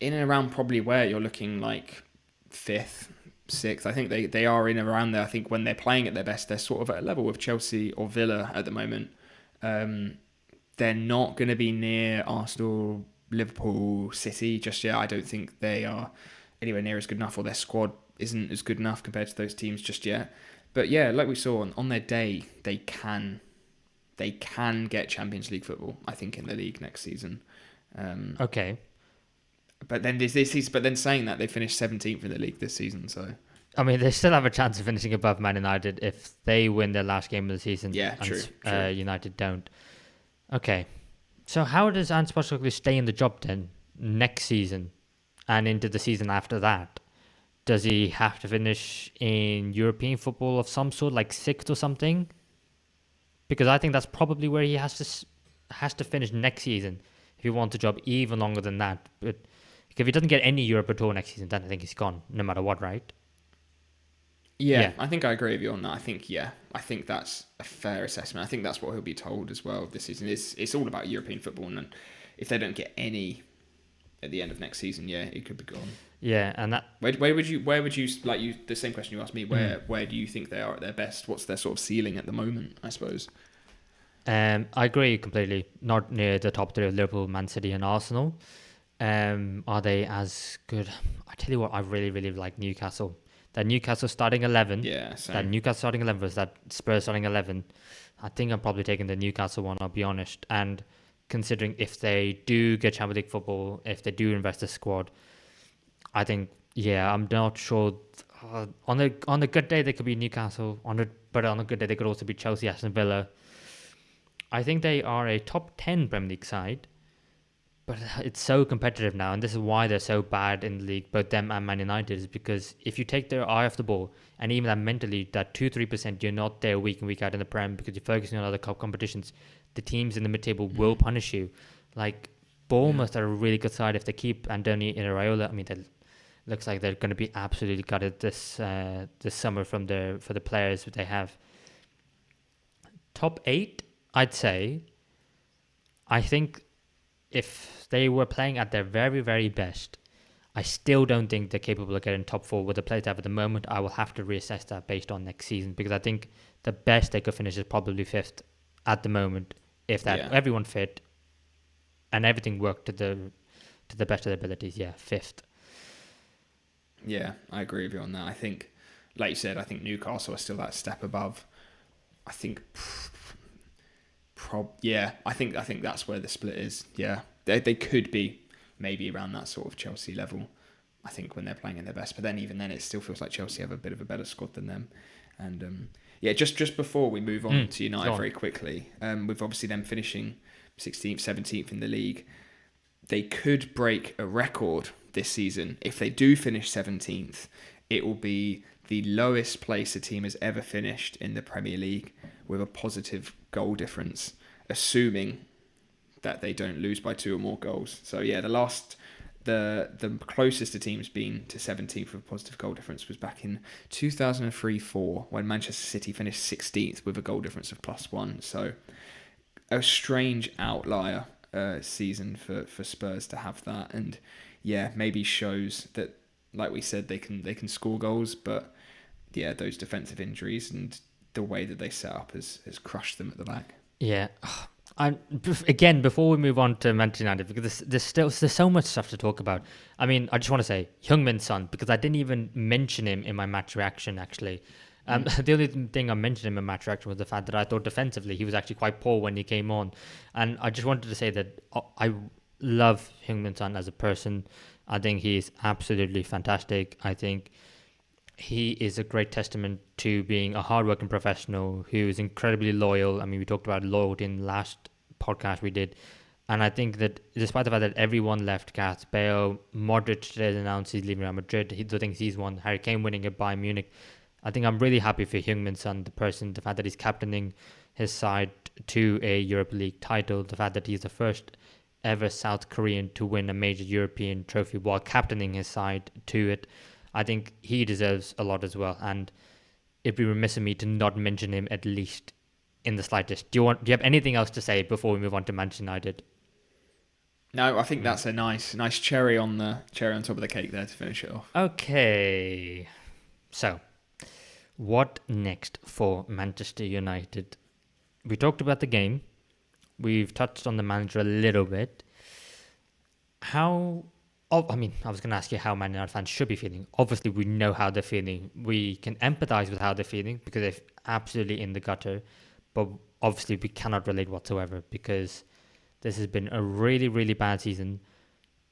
in and around probably where you're looking like 5th, 6th. I think they are in and around there. I think when they're playing at their best, they're sort of at a level with Chelsea or Villa at the moment. They're not going to be near Arsenal, Liverpool, City just yet. I don't think they are anywhere near as good enough, or their squad isn't as good enough compared to those teams just yet. But yeah, like we saw on their day, they can get Champions League football, I think, in the league next season. Okay. But then but then saying that, they finished 17th in the league this season, so I mean, they still have a chance of finishing above Man United if they win their last game of the season. yeah, true. United don't. Okay. So how does Ange Postecoglou stay in the job then next season and into the season after that? Does he have to finish in European football of some sort, like 6th or something? Because I think that's probably where he has to finish next season if he wants a job even longer than that. But if he doesn't get any Europe at all next season, then I think he's gone, no matter what, right? Yeah, I think I agree with you on that. I think that's a fair assessment. I think that's what he'll be told as well this season. It's all about European football, and if they don't get any at the end of next season, yeah, it could be gone. Yeah, and that Where would you like you the same question you asked me? Where do you think they are at their best? What's their sort of ceiling at the moment? I suppose. I agree completely. Not near the top 3 of Liverpool, Man City, and Arsenal. Are they as good? I tell you what, I really, really like Newcastle. That Newcastle starting 11. Yeah, same. That Newcastle starting 11 was that Spurs starting 11. I think I'm probably taking the Newcastle one, I'll be honest. And considering if they do get Champions League football, if they do invest the squad, I think, yeah, I'm not sure. On a good day, they could be Newcastle. But on a good day, they could also be Chelsea, Aston Villa. I think they are a top 10 Premier League side. But it's so competitive now, and this is why they're so bad in the league, both them and Man United, is because if you take their eye off the ball, and even that mentally, that 2-3%, you're not there week in, week out in the Prem because you're focusing on other cup competitions, the teams in the mid-table will punish you. Like, Bournemouth are a really good side if they keep Andoni Iraola. I mean, looks like they're going to be absolutely gutted this summer for the players that they have. Top 8, I'd say, I think if they were playing at their very, very best, I still don't think they're capable of getting top 4 with the players they have at the moment. I will have to reassess that based on next season, because I think the best they could finish is probably 5th at the moment, if everyone fit and everything worked to the best of their abilities. Yeah, 5th. Yeah, I agree with you on that. I think, like you said, I think Newcastle are still that step above. I think I think that's where the split is. Yeah, they could be maybe around that sort of Chelsea level, I think, when they're playing at their best. But then even then, it still feels like Chelsea have a bit of a better squad than them. And just before we move on to United very quickly, with obviously them finishing 16th, 17th in the league, they could break a record this season. If they do finish 17th, it will be the lowest place a team has ever finished in the Premier League with a positive goal difference, assuming that they don't lose by 2 or more goals. So yeah, the closest a team's been to 17th with a positive goal difference was back in 2003-04 when Manchester City finished 16th with a goal difference of +1. So a strange outlier season for Spurs to have that, and yeah, maybe shows that, like we said, they can score goals, but yeah, those defensive injuries and the way that they set up has crushed them at the back. Yeah. Again, before we move on to Manchester United, because there's so much stuff to talk about. I mean, I just want to say Heung-min Son, because I didn't even mention him in my match reaction, actually. The only thing I mentioned in my match reaction was the fact that I thought defensively he was actually quite poor when he came on. And I just wanted to say that I love Heung-min Son as a person. I think he is absolutely fantastic. I think he is a great testament to being a hardworking professional who is incredibly loyal. I mean, we talked about loyalty in the last podcast we did. And I think that despite the fact that everyone left, Gareth Bale, Modric today announced he's leaving Real Madrid, the things he's won, Harry Kane winning at Bayern Munich, I think I'm really happy for Heung-min Son, the person, the fact that he's captaining his side to a Europa League title, the fact that he's the first ever South Korean to win a major European trophy while captaining his side to it. I think he deserves a lot as well, and it'd be remiss of me to not mention him at least in the slightest. Do you have anything else to say before we move on to Manchester United? No, I think that's a nice cherry on top of the cake there to finish it off. Okay, so what next for Manchester United? We talked about the game. We've touched on the manager a little bit. I was going to ask you how Man United fans should be feeling. Obviously, we know how they're feeling. We can empathise with how they're feeling because they're absolutely in the gutter. But obviously, we cannot relate whatsoever because this has been a really, really bad season.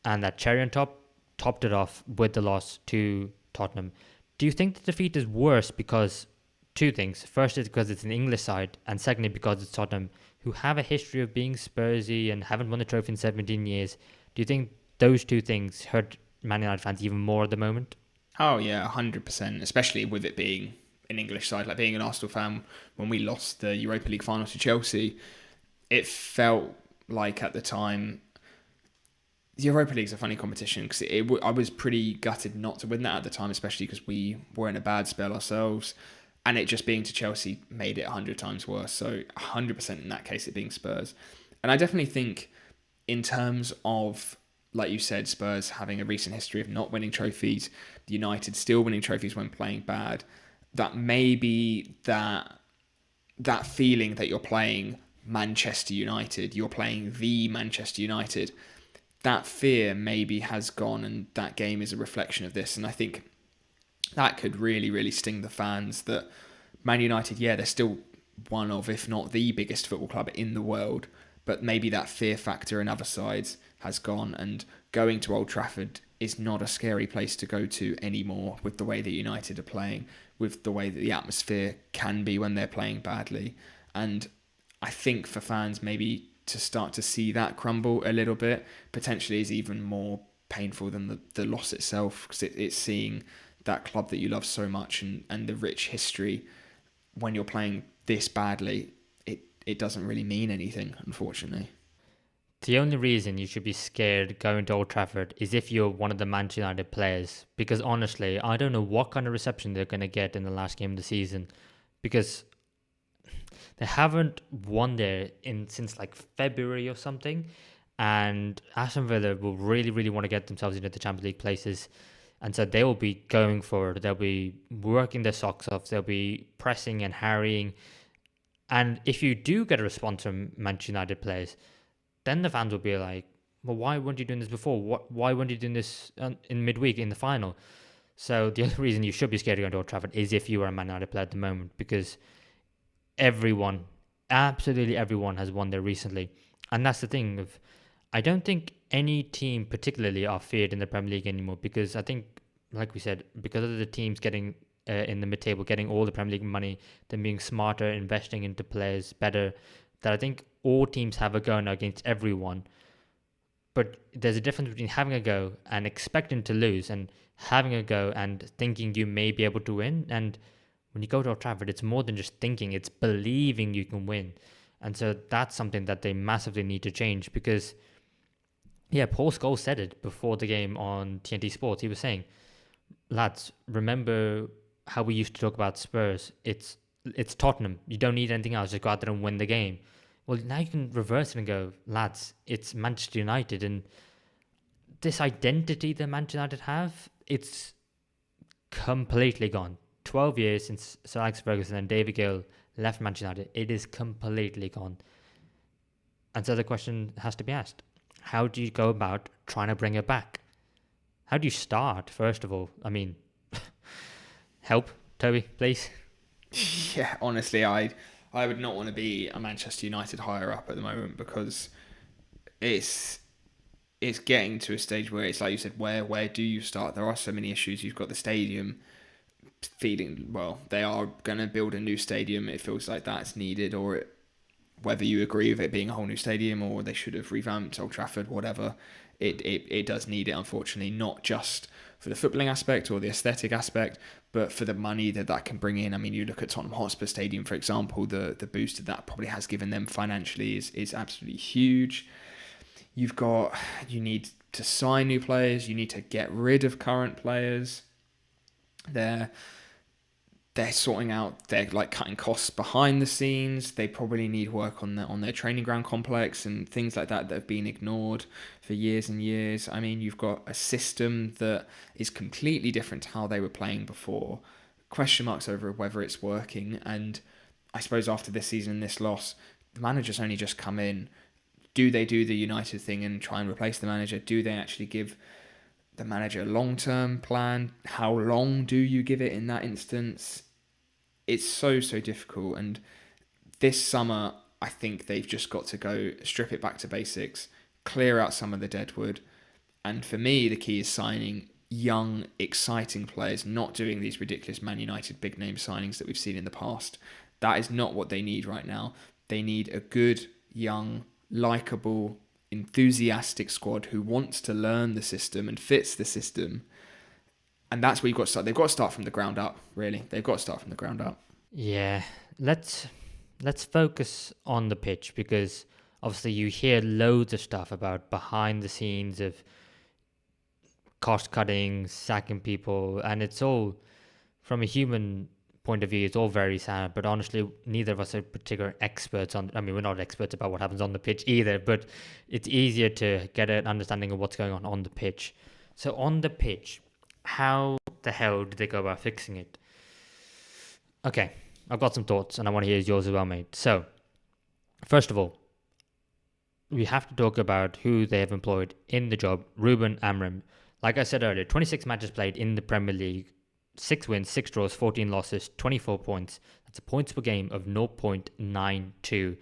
And that cherry on top topped it off with the loss to Tottenham. Do you think the defeat is worse because two things? First is because it's an English side, and secondly because it's Tottenham, who have a history of being Spursy and haven't won the trophy in 17 years. Do you think those two things hurt Man United fans even more at the moment? Oh yeah, 100%. Especially with it being an English side, like being an Arsenal fan when we lost the Europa League final to Chelsea, it felt like at the time. The Europa League's a funny competition because I was pretty gutted not to win that at the time, especially because we were in a bad spell ourselves, and it just being to Chelsea made it 100 times worse. So 100% in that case, it being Spurs. And I definitely think in terms of, like you said, Spurs having a recent history of not winning trophies, United still winning trophies when playing bad, that maybe that feeling that you're playing Manchester United, you're playing the Manchester United, that fear maybe has gone, and that game is a reflection of this. And I think that could really, really sting the fans that Man United, yeah, they're still one of, if not the biggest football club in the world, but maybe that fear factor in other sides has gone, and going to Old Trafford is not a scary place to go to anymore with the way that United are playing, with the way that the atmosphere can be when they're playing badly. And I think for fans maybe to start to see that crumble a little bit potentially is even more painful than the loss itself, because it's seeing that club that you love so much and the rich history, when you're playing this badly, it doesn't really mean anything, unfortunately. The only reason you should be scared going to Old Trafford is if you're one of the Manchester United players, because honestly, I don't know what kind of reception they're going to get in the last game of the season, because they haven't won there since like February or something, and Aston Villa will really, really want to get themselves into the Champions League places, and so they will be going for it. They'll be working their socks off. They'll be pressing and harrying, and if you do get a response from Manchester United players, then the fans will be like, well, why weren't you doing this before? Why weren't you doing this in midweek in the final? So the only reason you should be scared of going to Old Trafford is if you are a Man United player at the moment, because everyone, absolutely everyone, has won there recently. And that's the thing of, I don't think any team particularly are feared in the Premier League anymore, because I think, like we said, because of the teams getting in the mid-table, getting all the Premier League money, them being smarter, investing into players better, that I think all teams have a go now against everyone. But there's a difference between having a go and expecting to lose, and having a go and thinking you may be able to win. And when you go to Old Trafford, it's more than just thinking, it's believing you can win. And so that's something that they massively need to change, because, yeah, Paul Scholes said it before the game on TNT Sports. He was saying, lads, remember how we used to talk about Spurs? It's Tottenham. You don't need anything else. Just go out there and win the game. Well, now you can reverse it and go, lads, it's Manchester United. And this identity that Manchester United have, it's completely gone. 12 years since Sir Alex Ferguson and David Gill left Manchester United. It is completely gone. And so the question has to be asked. How do you go about trying to bring it back? How do you start, first of all? I mean, help, Toby, please. Yeah, honestly, I would not want to be a Manchester United higher up at the moment, because it's getting to a stage where it's like you said, where do you start? There are so many issues. You've got the stadium feeling, well, they are going to build a new stadium. It feels like that's needed, or whether you agree with it being a whole new stadium or they should have revamped Old Trafford, whatever, it does need it, unfortunately, not just for the footballing aspect or the aesthetic aspect, but for the money that can bring in. I mean, you look at Tottenham Hotspur Stadium, for example, the boost that probably has given them financially is absolutely huge. You need to sign new players, you need to get rid of current players. They're sorting out, they're like cutting costs behind the scenes. They probably need work on their training ground complex and things like that have been ignored for years and years. I mean, you've got a system that is completely different to how they were playing before. Question marks over whether it's working. And I suppose after this season and this loss, the manager's only just come in. Do they do the United thing and try and replace the manager? Do they actually give the manager a long-term plan? How long do you give it in that instance? It's so difficult. And this summer, I think they've just got to go strip it back to basics, clear out some of the deadwood. And for me, the key is signing young, exciting players, not doing these ridiculous Man United big name signings that we've seen in the past. That is not what they need right now. They need a good, young, likeable, enthusiastic squad who wants to learn the system and fits the system. And that's where you've got to start. They've got to start from the ground up, really. They've got to start from the ground up. Yeah, let's focus on the pitch, because obviously you hear loads of stuff about behind the scenes of cost cutting, sacking people, and it's all, from a human point of view, it's all very sad. But honestly, neither of us are particular experts on. I mean, we're not experts about what happens on the pitch either. But it's easier to get an understanding of what's going on the pitch. So on the pitch, how the hell did they go about fixing it? Okay, I've got some thoughts, and I want to hear yours as well, mate. So, first of all, we have to talk about who they have employed in the job. Ruben Amorim. Like I said earlier, 26 matches played in the Premier League, 6 wins, 6 draws, 14 losses, 24 points. That's a points per game of 0.92.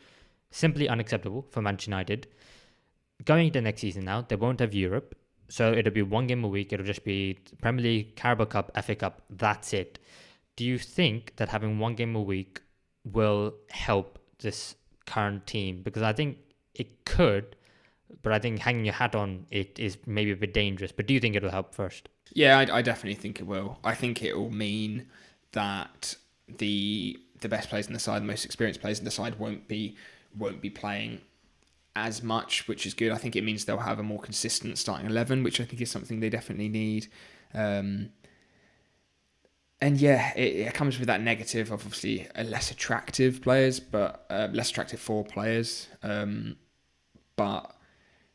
Simply unacceptable for Manchester United. Going into next season now, they won't have Europe. So it'll be one game a week. It'll just be Premier League, Carabao Cup, FA Cup. That's it. Do you think that having one game a week will help this current team? Because I think it could, but I think hanging your hat on it is maybe a bit dangerous. But do you think it'll help first? Yeah, I definitely think it will. I think it will mean that the best players in the side, the most experienced players in the side, won't be playing as much, which is good. I think it means they'll have a more consistent starting 11, which I think is something they definitely need. And yeah, it comes with that negative of obviously a less attractive players, but less attractive for players. But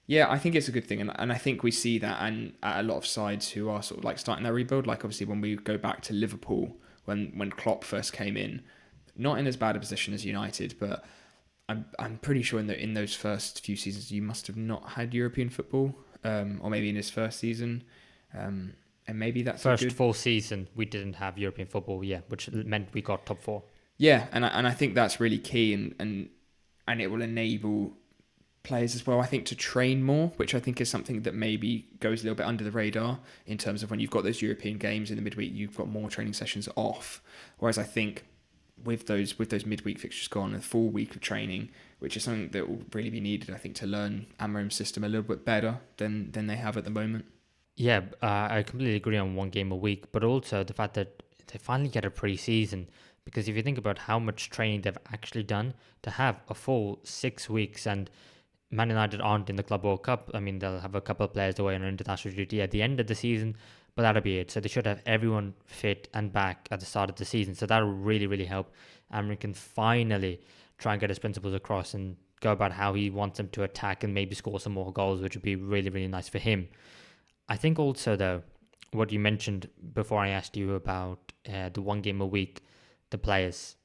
yeah, I think it's a good thing. And I think we see that and at a lot of sides who are sort of like starting their rebuild. Like obviously when we go back to Liverpool, when Klopp first came in, not in as bad a position as United, but I'm pretty sure in those first few seasons you must have not had European football, or maybe in his first season, and maybe that's first full season we didn't have European football, yeah, which meant we got top 4. Yeah, and I think that's really key, and it will enable players as well, I think, to train more, which I think is something that maybe goes a little bit under the radar in terms of when you've got those European games in the midweek, you've got more training sessions off, whereas I think with those midweek fixtures gone, a full week of training, which is something that will really be needed, I think, to learn Amorim's system a little bit better than they have at the moment. Yeah, I completely agree on one game a week, but also the fact that they finally get a pre-season, because if you think about how much training they've actually done to have a full 6 weeks, and Man United aren't in the Club World Cup. I mean, they'll have a couple of players away on international duty at the end of the season, but that'll be it. So they should have everyone fit and back at the start of the season. So that'll really, really help. Amorim can finally try and get his principles across and go about how he wants them to attack and maybe score some more goals, which would be really, really nice for him. I think also, though, what you mentioned before I asked you about the one game a week, the players.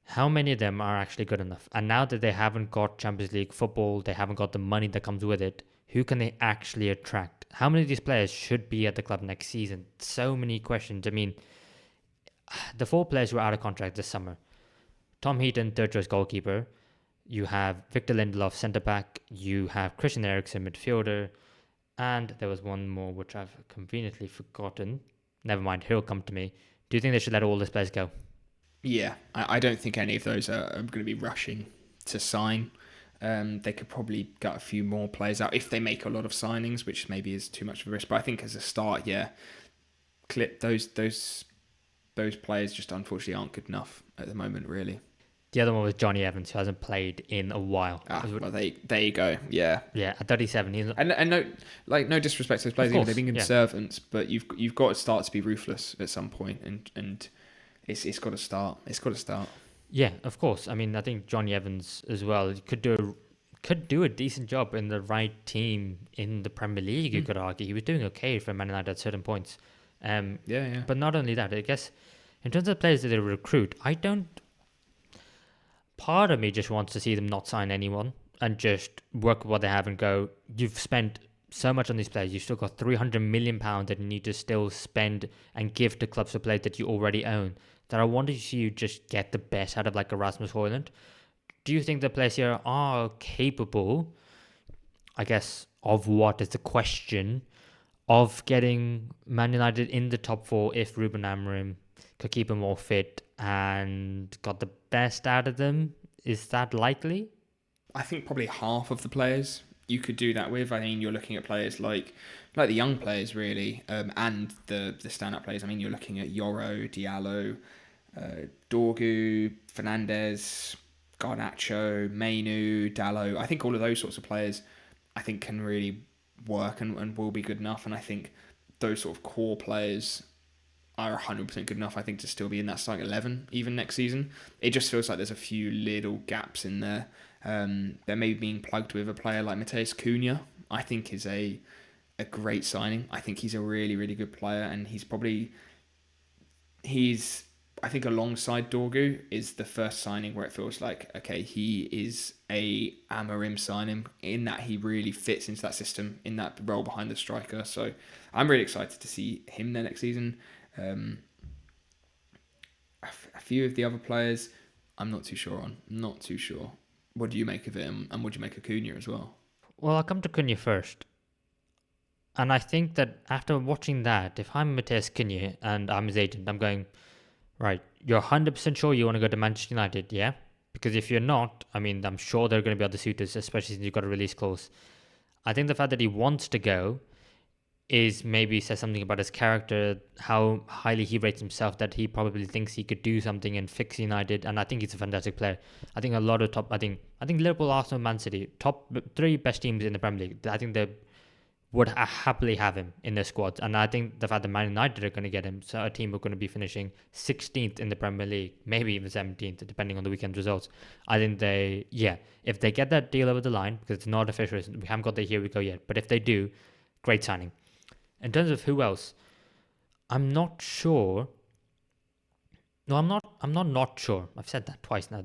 How many of them are actually good enough? And now that they haven't got Champions League football, they haven't got the money that comes with it, who can they actually attract? How many of these players should be at the club next season? So many questions. I mean, the 4 players who are out of contract this summer: Tom Heaton, third choice goalkeeper. You have Victor Lindelof, centre back. You have Christian Eriksen, midfielder. And there was one more which I've conveniently forgotten. Never mind, he'll come to me. Do you think they should let all these players go? Yeah, I don't think any of those are going to be rushing to sign. They could probably get a few more players out if they make a lot of signings, which maybe is too much of a risk. But I think as a start, yeah, clip those players just unfortunately aren't good enough at the moment, really. The other one was Johnny Evans, who hasn't played in a while. Well, there you go. Yeah, Yeah, at 37, he's and no disrespect to those players, course, they've been good yeah. servants, but you've got to start to be ruthless at some point, and it's got to start. It's got to start. Yeah, of course. I mean, I think Johnny Evans as well could do a decent job in the right team in the Premier League. You could argue he was doing okay for Man United at certain points. Yeah. But not only that, I guess in terms of players that they recruit, part of me just wants to see them not sign anyone and just work with what they have and go, you've spent so much on these players, you've still got £300 million that you need to still spend and give to clubs for players that you already own, that I want to see you just get the best out of, like Erasmus Højlund. Do you think the players here are capable, I guess, of what is the question, of getting Man United in the top 4 if Ruben Amorim could keep them all fit and got the best out of them? Is that likely? I think probably half of the players you could do that with. I mean, you're looking at players like the young players, really, and the stand-up players. I mean, you're looking at Yoro, Diallo, Dorgu, Fernandez, Garnacho, Mainu, Dallo. I think all of those sorts of players, I think, can really work and will be good enough. And I think those sort of core players are 100% good enough, I think, to still be in that starting 11 even next season. It just feels like there's a few little gaps in there. They're maybe being plugged with a player like Mateus Cunha. I think is a great signing. I think he's a really, really good player, and I think alongside Dorgu is the first signing where it feels like, okay, he is a Amorim signing in that he really fits into that system, in that role behind the striker. So I'm really excited to see him there next season. A few of the other players, I'm not too sure on. Not too sure. What do you make of it, and what do you make of Cunha as well? Well, I'll come to Cunha first. And I think that after watching that, if I'm Mateus Cunha and I'm his agent, I'm going, right, you're 100% sure you want to go to Manchester United, yeah? Because if you're not, I mean, I'm sure there are going to be other suitors, especially since you've got a release clause. I think the fact that he wants to go is maybe says something about his character, how highly he rates himself, that he probably thinks he could do something and fix United. And I think he's a fantastic player. I think a lot of I think Liverpool, Arsenal, Man City, top 3 best teams in the Premier League, I think they would happily have him in their squads. And I think the fact that Man United are going to get him, so a team who are going to be finishing 16th in the Premier League, maybe even 17th, depending on the weekend results. I think if they get that deal over the line, because it's not official, we haven't got the here we go yet, but if they do, great signing. In terms of who else, I'm not sure. No, I'm not sure. I've said that twice now.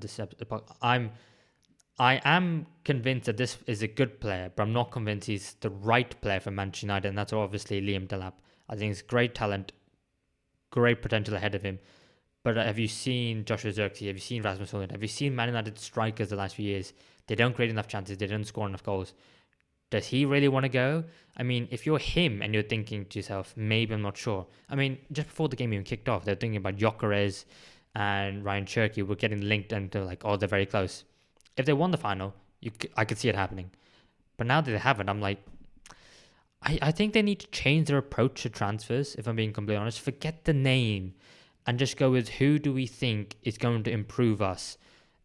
I am convinced that this is a good player, but I'm not convinced he's the right player for Manchester United, and that's obviously Liam Delap. I think he's great talent, great potential ahead of him. But have you seen Joshua Zirkzee? Have you seen Rasmus Højlund? Have you seen Man United strikers the last few years? They don't create enough chances. They don't score enough goals. Does he really want to go? I mean, if you're him and you're thinking to yourself, maybe I'm not sure. I mean, just before the game even kicked off, they're thinking about Gyökeres and Ryan Cherky were getting linked and they're like, oh, they're very close. If they won the final, I could see it happening. But now that they haven't, I'm like, I think they need to change their approach to transfers, if I'm being completely honest. Forget the name and just go with who do we think is going to improve us.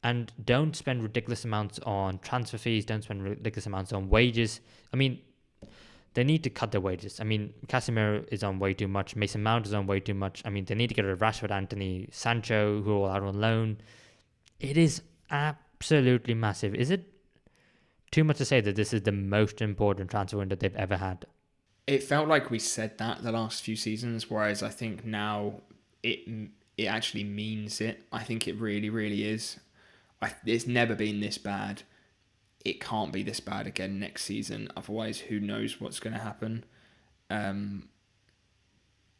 And don't spend ridiculous amounts on transfer fees. Don't spend ridiculous amounts on wages. I mean, they need to cut their wages. I mean, Casemiro is on way too much. Mason Mount is on way too much. I mean, they need to get rid of Rashford, Anthony, Sancho, who are all out on loan. It is absolutely massive. Is it too much to say that this is the most important transfer window they've ever had? It felt like we said that the last few seasons, whereas I think now it it actually means it. I think it really, really is. It's never been this bad. It can't be this bad again next season. Otherwise, who knows what's going to happen? Um,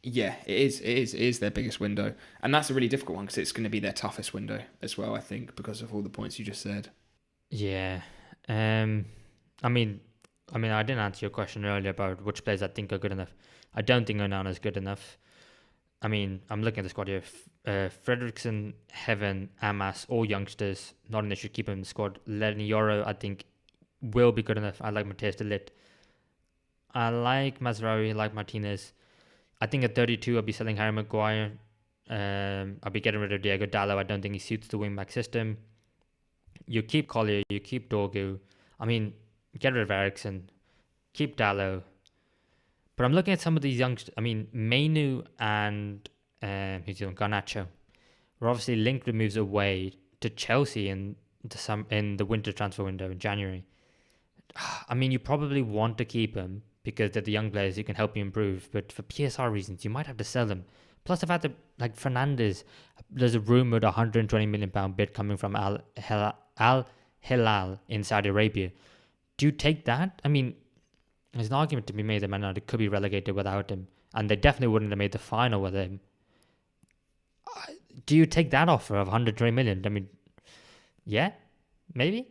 yeah, it is their biggest window, and that's a really difficult one because it's going to be their toughest window as well. I think because of all the points you just said. Yeah. Um. I mean, I didn't answer your question earlier about which players I think are good enough. I don't think Onana is good enough. I mean, I'm looking at the squad here. Fredrickson, Heaven, Amas, all youngsters. Not an issue. Keep him in the squad. Lenny Yoro, I think, will be good enough. I like Mateus de Ligt. I like Mazraoui. I like Martinez. I think at 32, I'll be selling Harry Maguire. I'll be getting rid of Diego Dallo. I don't think he suits the wing back system. You keep Collier. You keep Dorgu. I mean, get rid of Ericsson. Keep Dallo. But I'm looking at some of these youngsters. I mean, Mainu and who's the one? Garnacho were obviously linked with moves away to Chelsea in the winter transfer window in January. I mean, you probably want to keep them because they're the young players who can help you improve. But for PSR reasons, you might have to sell them. Plus, the fact that like Fernandes, there's a rumored 120 million pound bid coming from Al Hilal in Saudi Arabia. Do you take that? I mean, there's an argument to be made that Man United could be relegated without him, and they definitely wouldn't have made the final with him. Do you take that offer of 120 million? I mean, yeah, maybe.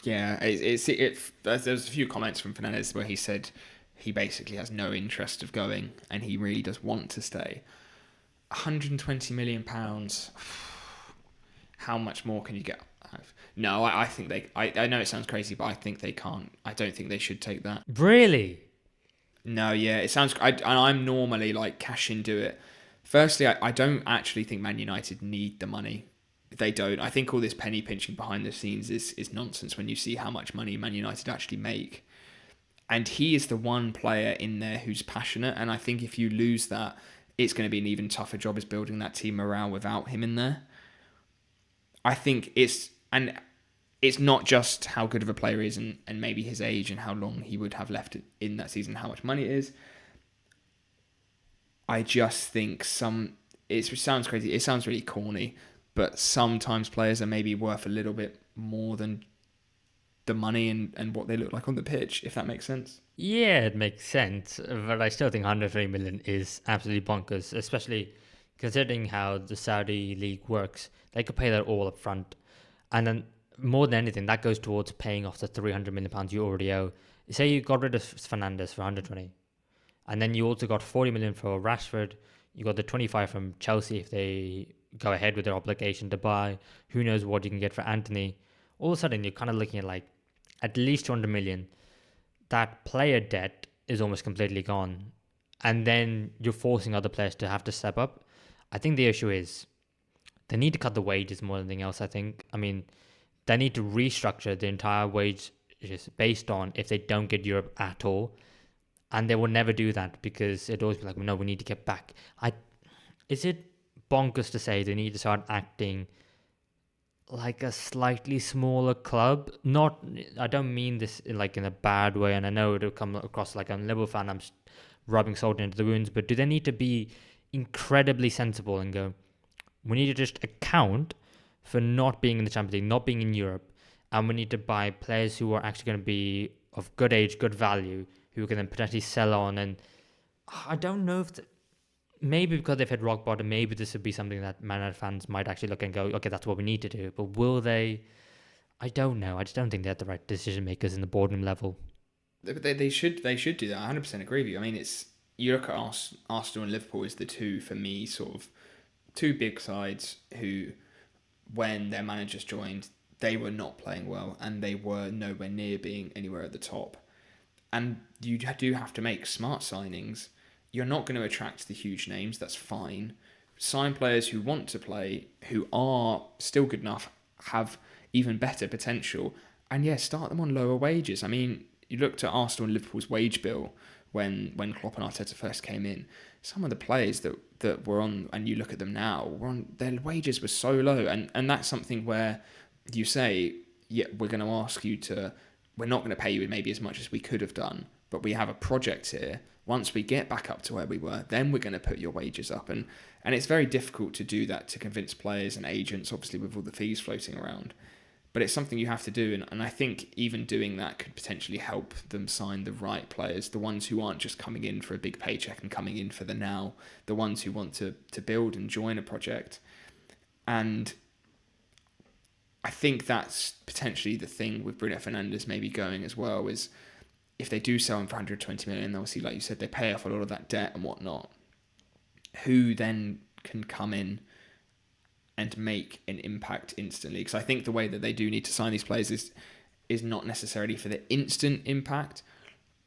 Yeah, there's a few comments from Fernandes where he said he basically has no interest of going, and he really does want to stay. 120 million pounds. How much more can you get? No, I think they. I know it sounds crazy, but I think they can't. I don't think they should take that. Really? No, yeah, it sounds. I'm normally like cash into it. Firstly, I don't actually think Man United need the money. They don't. I think all this penny pinching behind the scenes is nonsense when you see how much money Man United actually make. And he is the one player in there who's passionate. And I think if you lose that, it's going to be an even tougher job as building that team morale without him in there. I think it's not just how good of a player he is and maybe his age and how long he would have left in that season, how much money it is. I just think it sounds crazy, it sounds really corny, but sometimes players are maybe worth a little bit more than the money and what they look like on the pitch, if that makes sense. Yeah, it makes sense, but I still think 103 million is absolutely bonkers, especially considering how the Saudi league works. They could pay that all up front, and then more than anything, that goes towards paying off the 300 million pounds you already owe. Say you got rid of Fernandes for 120, and then you also got 40 million for Rashford. You got the 25 from Chelsea if they go ahead with their obligation to buy. Who knows what you can get for Anthony? All of a sudden, you're kind of looking at like at least 200 million. That player debt is almost completely gone. And then you're forcing other players to have to step up. I think the issue is they need to cut the wages more than anything else, I think. I mean, they need to restructure the entire wage just based on if they don't get Europe at all. And they will never do that because it'd always be like, no, we need to get back. Is it bonkers to say they need to start acting like a slightly smaller club? Not, I don't mean this in a bad way, and I know it'll come across like I'm a Liverpool fan, I'm rubbing salt into the wounds, but do they need to be incredibly sensible and go, we need to just account for not being in the Champions League, not being in Europe, and we need to buy players who are actually going to be of good age, good value, who can then potentially sell on. And I don't know if maybe because they've hit rock bottom, maybe this would be something that Man United fans might actually look and go, okay, that's what we need to do. But will they? I don't know. I just don't think they're the right decision makers in the boardroom level. They should do that. I 100% agree with you. I mean, you look at Arsenal and Liverpool as the two, for me, sort of two big sides who, when their managers joined, they were not playing well and they were nowhere near being anywhere at the top. And you do have to make smart signings. You're not going to attract the huge names, that's fine. Sign players who want to play, who are still good enough, have even better potential, and yeah, start them on lower wages. I mean, you looked at Arsenal and Liverpool's wage bill when Klopp and Arteta first came in. Some of the players that were on, and you look at them now, their wages were so low, and that's something where you say, yeah, we're not going to pay you maybe as much as we could have done, but we have a project here, Once we get back up to where we were, then we're going to put your wages up. And it's very difficult to do that, to convince players and agents, obviously with all the fees floating around. But it's something you have to do. And I think even doing that could potentially help them sign the right players, the ones who aren't just coming in for a big paycheck and coming in for the now, the ones who want to build and join a project. And I think that's potentially the thing with Bruno Fernandes maybe going as well, is if they do sell him for 120 million, obviously, like you said, they pay off a lot of that debt and whatnot. Who then can come in and make an impact instantly? Because I think the way that they do need to sign these players is not necessarily for the instant impact,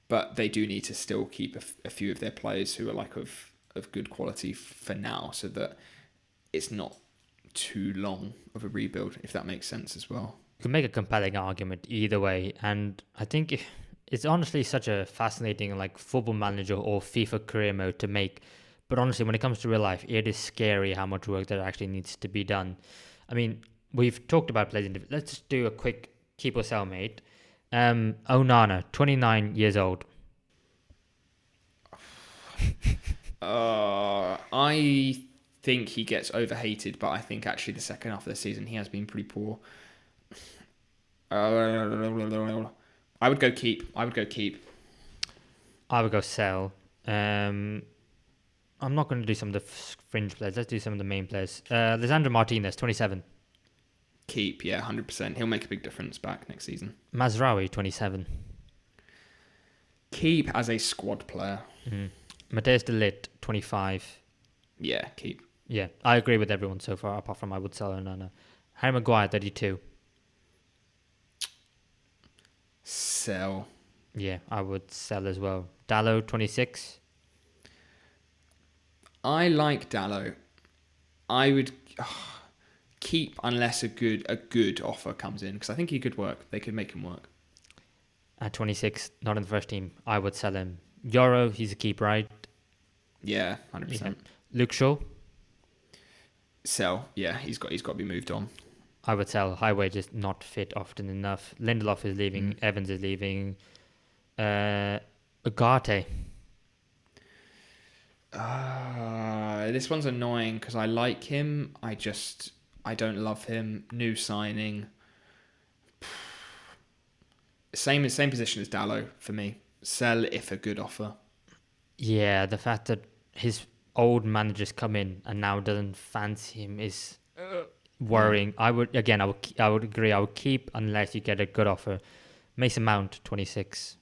but they do need to still keep a few of their players who are like of good quality for now, so that it's not too long of a rebuild, if that makes sense as well. You can make a compelling argument either way, and I think it's honestly such a fascinating like football manager or FIFA career mode to make. But honestly, when it comes to real life, it is scary how much work there actually needs to be done. I mean, we've talked about players. Let's just do a quick keep or sell, mate. Onana, 29 years old. I think he gets overhated, but I think actually the second half of the season he has been pretty poor. I would go keep. I would go sell. I'm not going to do some of the fringe players. Let's do some of the main players. Lisandro Martinez, 27. Keep, yeah, 100%. He'll make a big difference back next season. Mazraoui, 27. Keep as a squad player. Mateus de Ligt, 25. Yeah, keep. Yeah, I agree with everyone so far, apart from I would sell Onana. Harry Maguire, 32. Sell. Yeah, I would sell as well. Dalot, 26. I like Dalot. I would keep unless a good offer comes in, because I think he could work. They could make him work. At 26, not in the first team, I would sell him. Yoro, he's a keep, right? Yeah, 100%. Yeah. Luke Shaw? Sell. Yeah, he's got to be moved on. I would sell. High wages, not fit often enough. Lindelof is leaving. Evans is leaving. Ugarte. This one's annoying because I like him. I don't love him. New signing. Same position as Dalot for me. Sell if a good offer. Yeah, the fact that his old managers come in and now doesn't fancy him is worrying. I would agree. I would keep unless you get a good offer. Mason Mount, 26.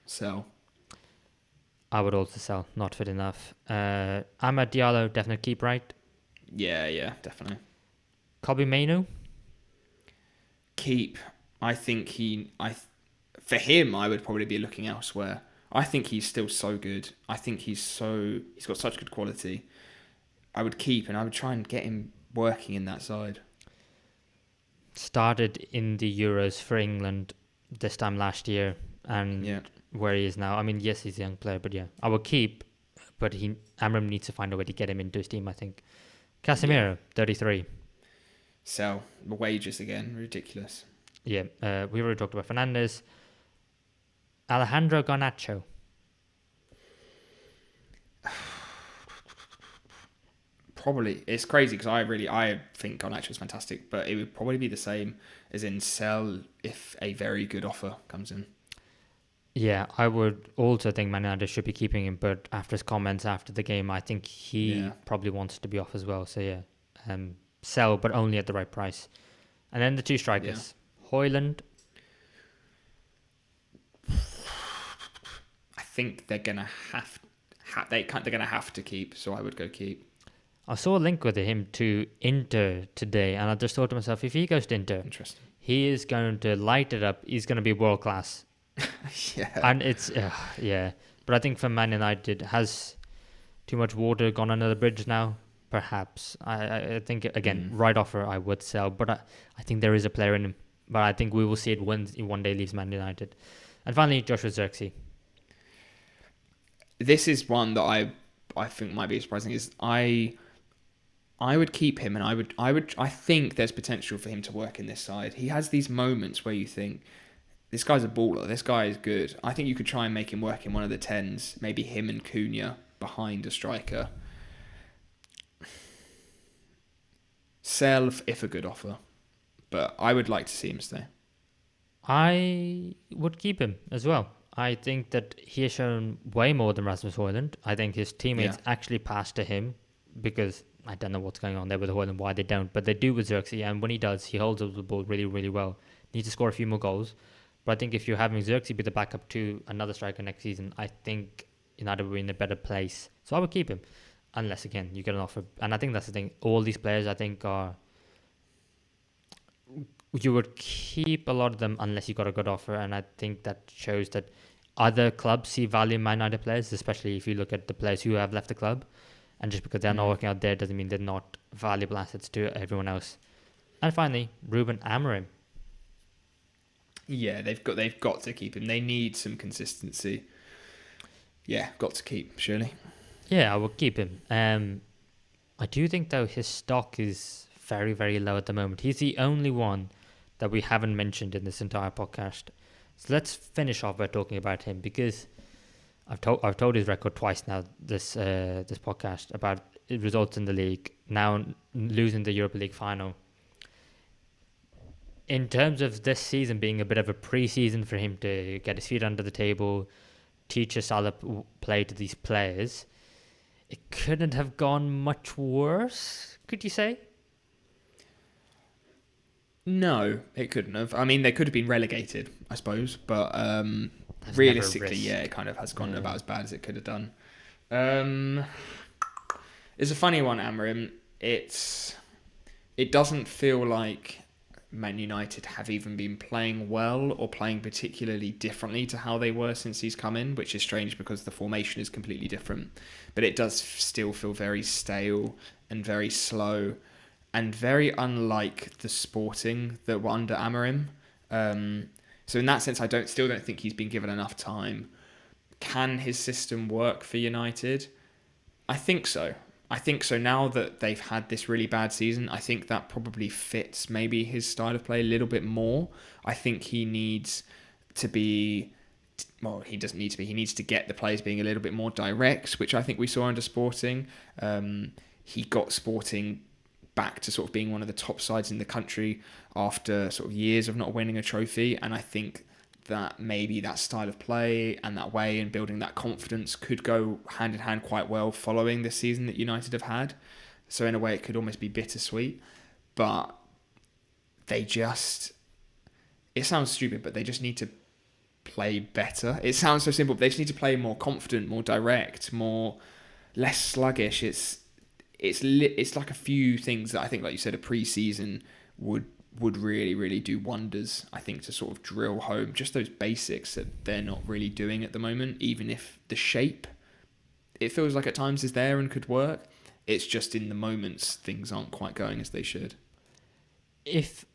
Sell. I would also sell. Not fit enough. Amad Diallo, definitely keep, right? Yeah, definitely. Kobe Mainu? Keep. I think for him, I would probably be looking elsewhere. I think he's still so good. I think he's got such good quality. I would keep, and I would try and get him working in that side. Started in the Euros for England this time last year, and where he is now. I mean, yes, he's a young player, but yeah, I would keep. But Amorim needs to find a way to get him into his team, I think. Casemiro, 33. Sell. The wages again, ridiculous. Yeah, we already talked about Fernandes. Alejandro Garnacho. Probably. It's crazy because I think Garnacho is fantastic, but it would probably be the same as in sell if a very good offer comes in. Yeah, I would also think Man United should be keeping him, but after his comments after the game, I think he probably wants to be off as well. So yeah, sell, but only at the right price. And then the two strikers, Højlund. I think they're gonna they're gonna have to keep. So I would go keep. I saw a link with him to Inter today, and I just thought to myself, if he goes to Inter, he is going to light it up. He's going to be world class. Yeah. And it's, But I think for Man United, has too much water gone under the bridge now? Perhaps. I think, again, right offer, I would sell. But I think there is a player in him. But I think we will see it when he one day leaves Man United. And finally, Joshua Zirkzee. This is one that I think might be surprising. Is I would keep him, and I think there's potential for him to work in this side. He has these moments where you think This guy's a baller. This guy is good. I think you could try and make him work in one of the tens. Maybe him and Cunha behind a striker. Sell if a good offer. But I would like to see him stay. I would keep him as well. I think that he has shown way more than Rasmus Højlund. I think his teammates actually pass to him because I don't know what's going on there with Højlund, why they don't, but they do with Xerxes, and when he does, he holds up the ball really, really well. Needs to score a few more goals. But I think if you're having Xerxes be the backup to another striker next season, I think United will be in a better place. So I would keep him. Unless, again, you get an offer. And I think that's the thing. All these players, I think, are... You would keep a lot of them unless you got a good offer. And I think that shows that other clubs see value in Man United players, especially if you look at the players who have left the club. And just because they're not working out there doesn't mean they're not valuable assets to everyone else. And finally, Ruben Amorim. Yeah, they've got to keep him. They need some consistency. Yeah, got to keep, surely. Yeah, I will keep him. I do think, though, his stock is very, very low at the moment. He's the only one that we haven't mentioned in this entire podcast. So let's finish off by talking about him, because I've told his record twice now this podcast about results in the league, now losing the Europa League final. In terms of this season being a bit of a pre-season for him to get his feet under the table, teach us how to play to these players, it couldn't have gone much worse, could you say? No, it couldn't have. I mean, they could have been relegated, I suppose, but realistically, yeah, it kind of has gone about as bad as it could have done. It's a funny one, Amorim. It doesn't feel like Man United have even been playing well or playing particularly differently to how they were since he's come in, which is strange because the formation is completely different. But it does still feel very stale and very slow and very unlike the Sporting that were under Amorim. So in that sense, I still don't think he's been given enough time. Can his system work for United? I think so. Now that they've had this really bad season, I think that probably fits maybe his style of play a little bit more. I think he needs to be... Well, he doesn't need to be. He needs to get the players being a little bit more direct, which I think we saw under Sporting. He got Sporting back to sort of being one of the top sides in the country after sort of years of not winning a trophy. And I think that maybe that style of play and that way and building that confidence could go hand in hand quite well following the season that United have had. So in a way, it could almost be bittersweet. But it sounds stupid, but they just need to play better. It sounds so simple, but they just need to play more confident, more direct, less sluggish. It's like a few things that I think, like you said, a pre-season would really, really do wonders, I think, to sort of drill home just those basics that they're not really doing at the moment, even if the shape, it feels like at times is there and could work. It's just in the moments, things aren't quite going as they should. If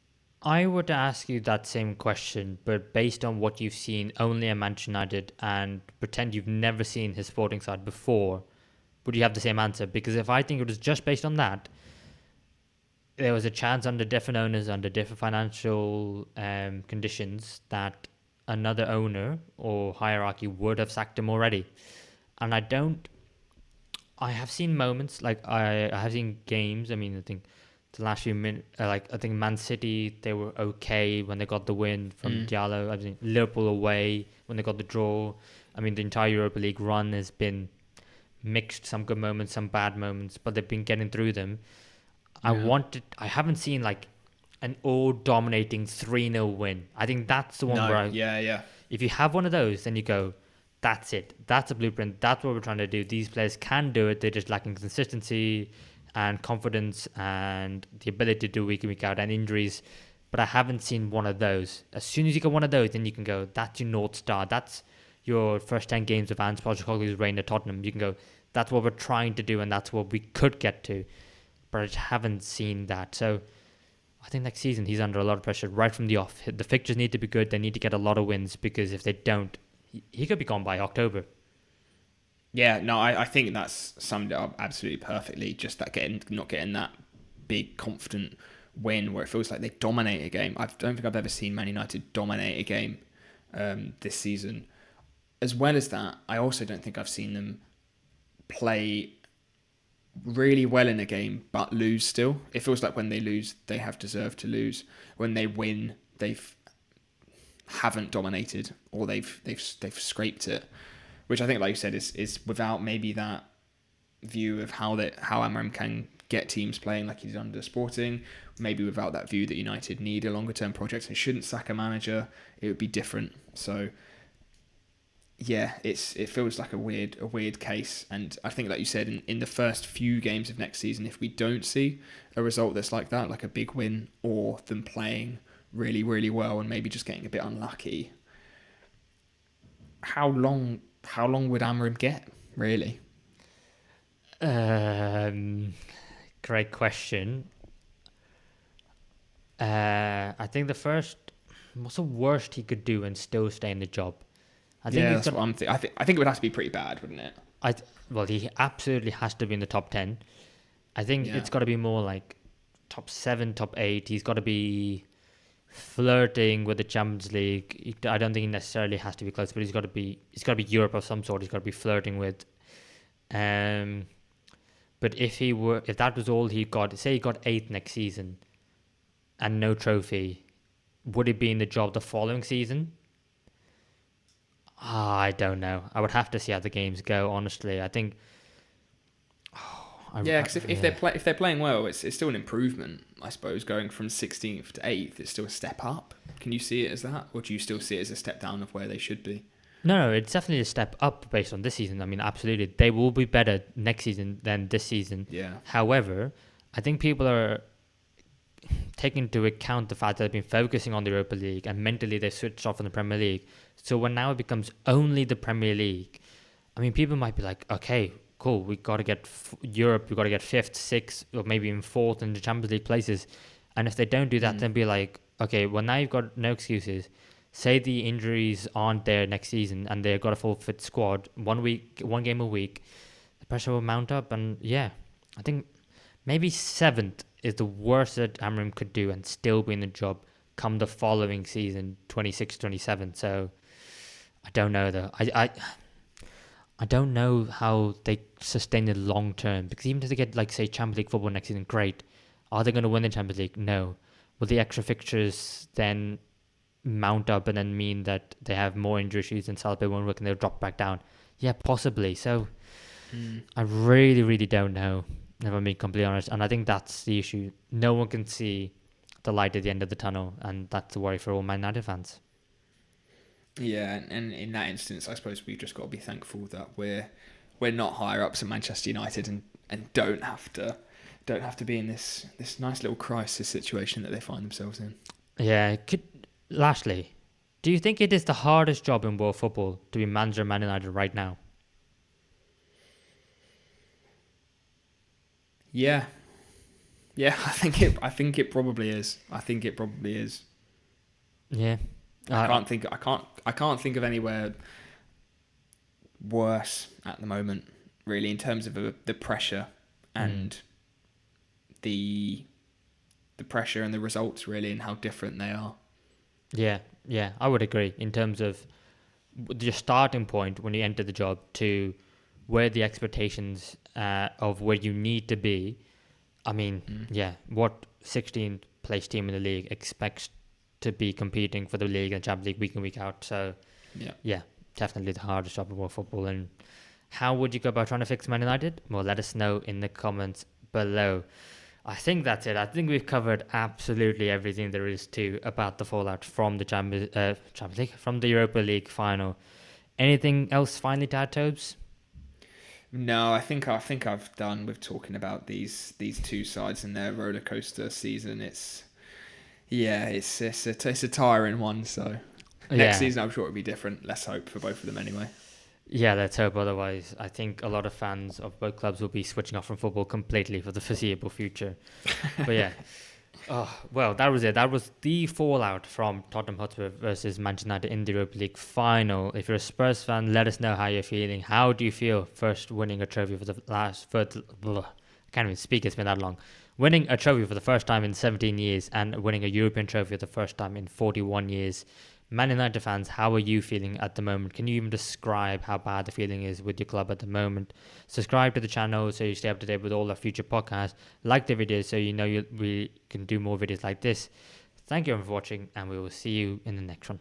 I were to ask you that same question, but based on what you've seen only at Manchester United and pretend you've never seen his Sporting side before, would you have the same answer? Because if I think it was just based on that, there was a chance under different owners, under different financial conditions, that another owner or hierarchy would have sacked him already. And I have seen moments, like I have seen games. I mean, I think the last few minutes, I think Man City, they were okay when they got the win from Diallo. I think Liverpool away when they got the draw. I mean, the entire Europa League run has been mixed, some good moments, some bad moments, but they've been getting through them. I haven't seen like an all-dominating 3-0 win. I think that's the one where if you have one of those, then you go, that's it. That's a blueprint. That's what we're trying to do. These players can do it. They're just lacking consistency and confidence and the ability to do week in, week out, and injuries. But I haven't seen one of those. As soon as you get one of those, then you can go, that's your North Star. That's your first 10 games of Ange Postecoglou's reign at Tottenham. You can go, that's what we're trying to do, and that's what we could get to. But I just haven't seen that. So I think next season he's under a lot of pressure right from the off. The fixtures need to be good. They need to get a lot of wins, because if they don't, he could be gone by October. Yeah, no, I think that's summed it up absolutely perfectly. Just that not getting that big, confident win where it feels like they dominate a game. I don't think I've ever seen Man United dominate a game this season. As well as that, I also don't think I've seen them play really well in a game but lose still. It feels like when they lose, they have deserved to lose. When they win, haven't dominated, or they've scraped it, which I think, like you said, is without maybe that view of how Amorim can get teams playing like he did under Sporting, maybe without that view that United need a longer term project and shouldn't sack a manager, it would be different. So yeah, it feels like a weird case, and I think, like you said, in the first few games of next season, if we don't see a result that's like that, like a big win, or them playing really, really well and maybe just getting a bit unlucky, how long would Amorim get, really? Great question. I think what's the worst he could do and still stay in the job? I think That's what I'm thinking. I think it would have to be pretty bad, wouldn't it? Well, he absolutely has to be in the top 10. I think it's got to be more like top 7, top 8. He's got to be flirting with the Champions League. I don't think he necessarily has to be close, but it's got to be Europe of some sort. He's got to be flirting with. But if that was all he got, say he got 8th next season and no trophy, would he be in the job the following season? I don't know. I would have to see how the games go, honestly. I think... because if they're playing well, it's still an improvement, I suppose. Going from 16th to 8th, it's still a step up. Can you see it as that? Or do you still see it as a step down of where they should be? No, it's definitely a step up based on this season. I mean, absolutely. They will be better next season than this season. Yeah. However, I think people are taking into account the fact that they've been focusing on the Europa League and mentally they've switched off from the Premier League. So when now it becomes only the Premier League, I mean, people might be like, okay, cool, we got to get Europe, we got to get 5th, 6th, or maybe even 4th in the Champions League places. And if they don't do that, then be like, okay, well, now you've got no excuses. Say the injuries aren't there next season and they've got a full fit squad, one game a week, the pressure will mount up. And yeah, I think maybe 7th is the worst that Amorim could do and still be in the job come the following season, 26-27. So I don't know though. I don't know how they sustain it long term, because even if they get, like, say, Champions League football next season, great. Are they going to win the Champions League? No. Will the extra fixtures then mount up and then mean that they have more injury issues and Salzburg won't work and they'll drop back down? Yeah, possibly. So I really, really don't know, if I'm being completely honest. And I think that's the issue. No one can see the light at the end of the tunnel, and that's the worry for all Man United fans. Yeah, and in that instance, I suppose we've just got to be thankful that we're not higher ups at Manchester United and don't have to be in this nice little crisis situation that they find themselves in. Yeah. Lastly, do you think it is the hardest job in world football to be manager of Man United right now? Yeah, I think it probably is. Yeah. I can't think of anywhere worse at the moment, really, in terms of the pressure and the pressure and the results, really, and how different they are. Yeah, I would agree in terms of your starting point when you enter the job to where the expectations of where you need to be. I mean, what 16th place team in the league expects to be competing for the league and Champions League week in, week out. So, yeah, definitely the hardest job in world football. And how would you go about trying to fix Man United? Well, let us know in the comments below. I think that's it. I think we've covered absolutely everything there is to about the fallout from the Champions League, from the Europa League final. Anything else finally to add, Tobes? No, I think I've done with talking about these two sides and their roller coaster season. It's a tiring one. So next season, I'm sure it'll be different. Let's hope for both of them anyway. Yeah, let's hope. Otherwise, I think a lot of fans of both clubs will be switching off from football completely for the foreseeable future. But yeah. Oh, well, that was it. That was the fallout from Tottenham Hotspur versus Manchester United in the Europa League final. If you're a Spurs fan, let us know how you're feeling. How do you feel first winning a trophy for the I can't even speak, it's been that long. Winning a trophy for the first time in 17 years and winning a European trophy for the first time in 41 years. Man United fans, how are you feeling at the moment? Can you even describe how bad the feeling is with your club at the moment? Subscribe to the channel so you stay up to date with all our future podcasts. Like the videos so we can do more videos like this. Thank you everyone for watching, and we will see you in the next one.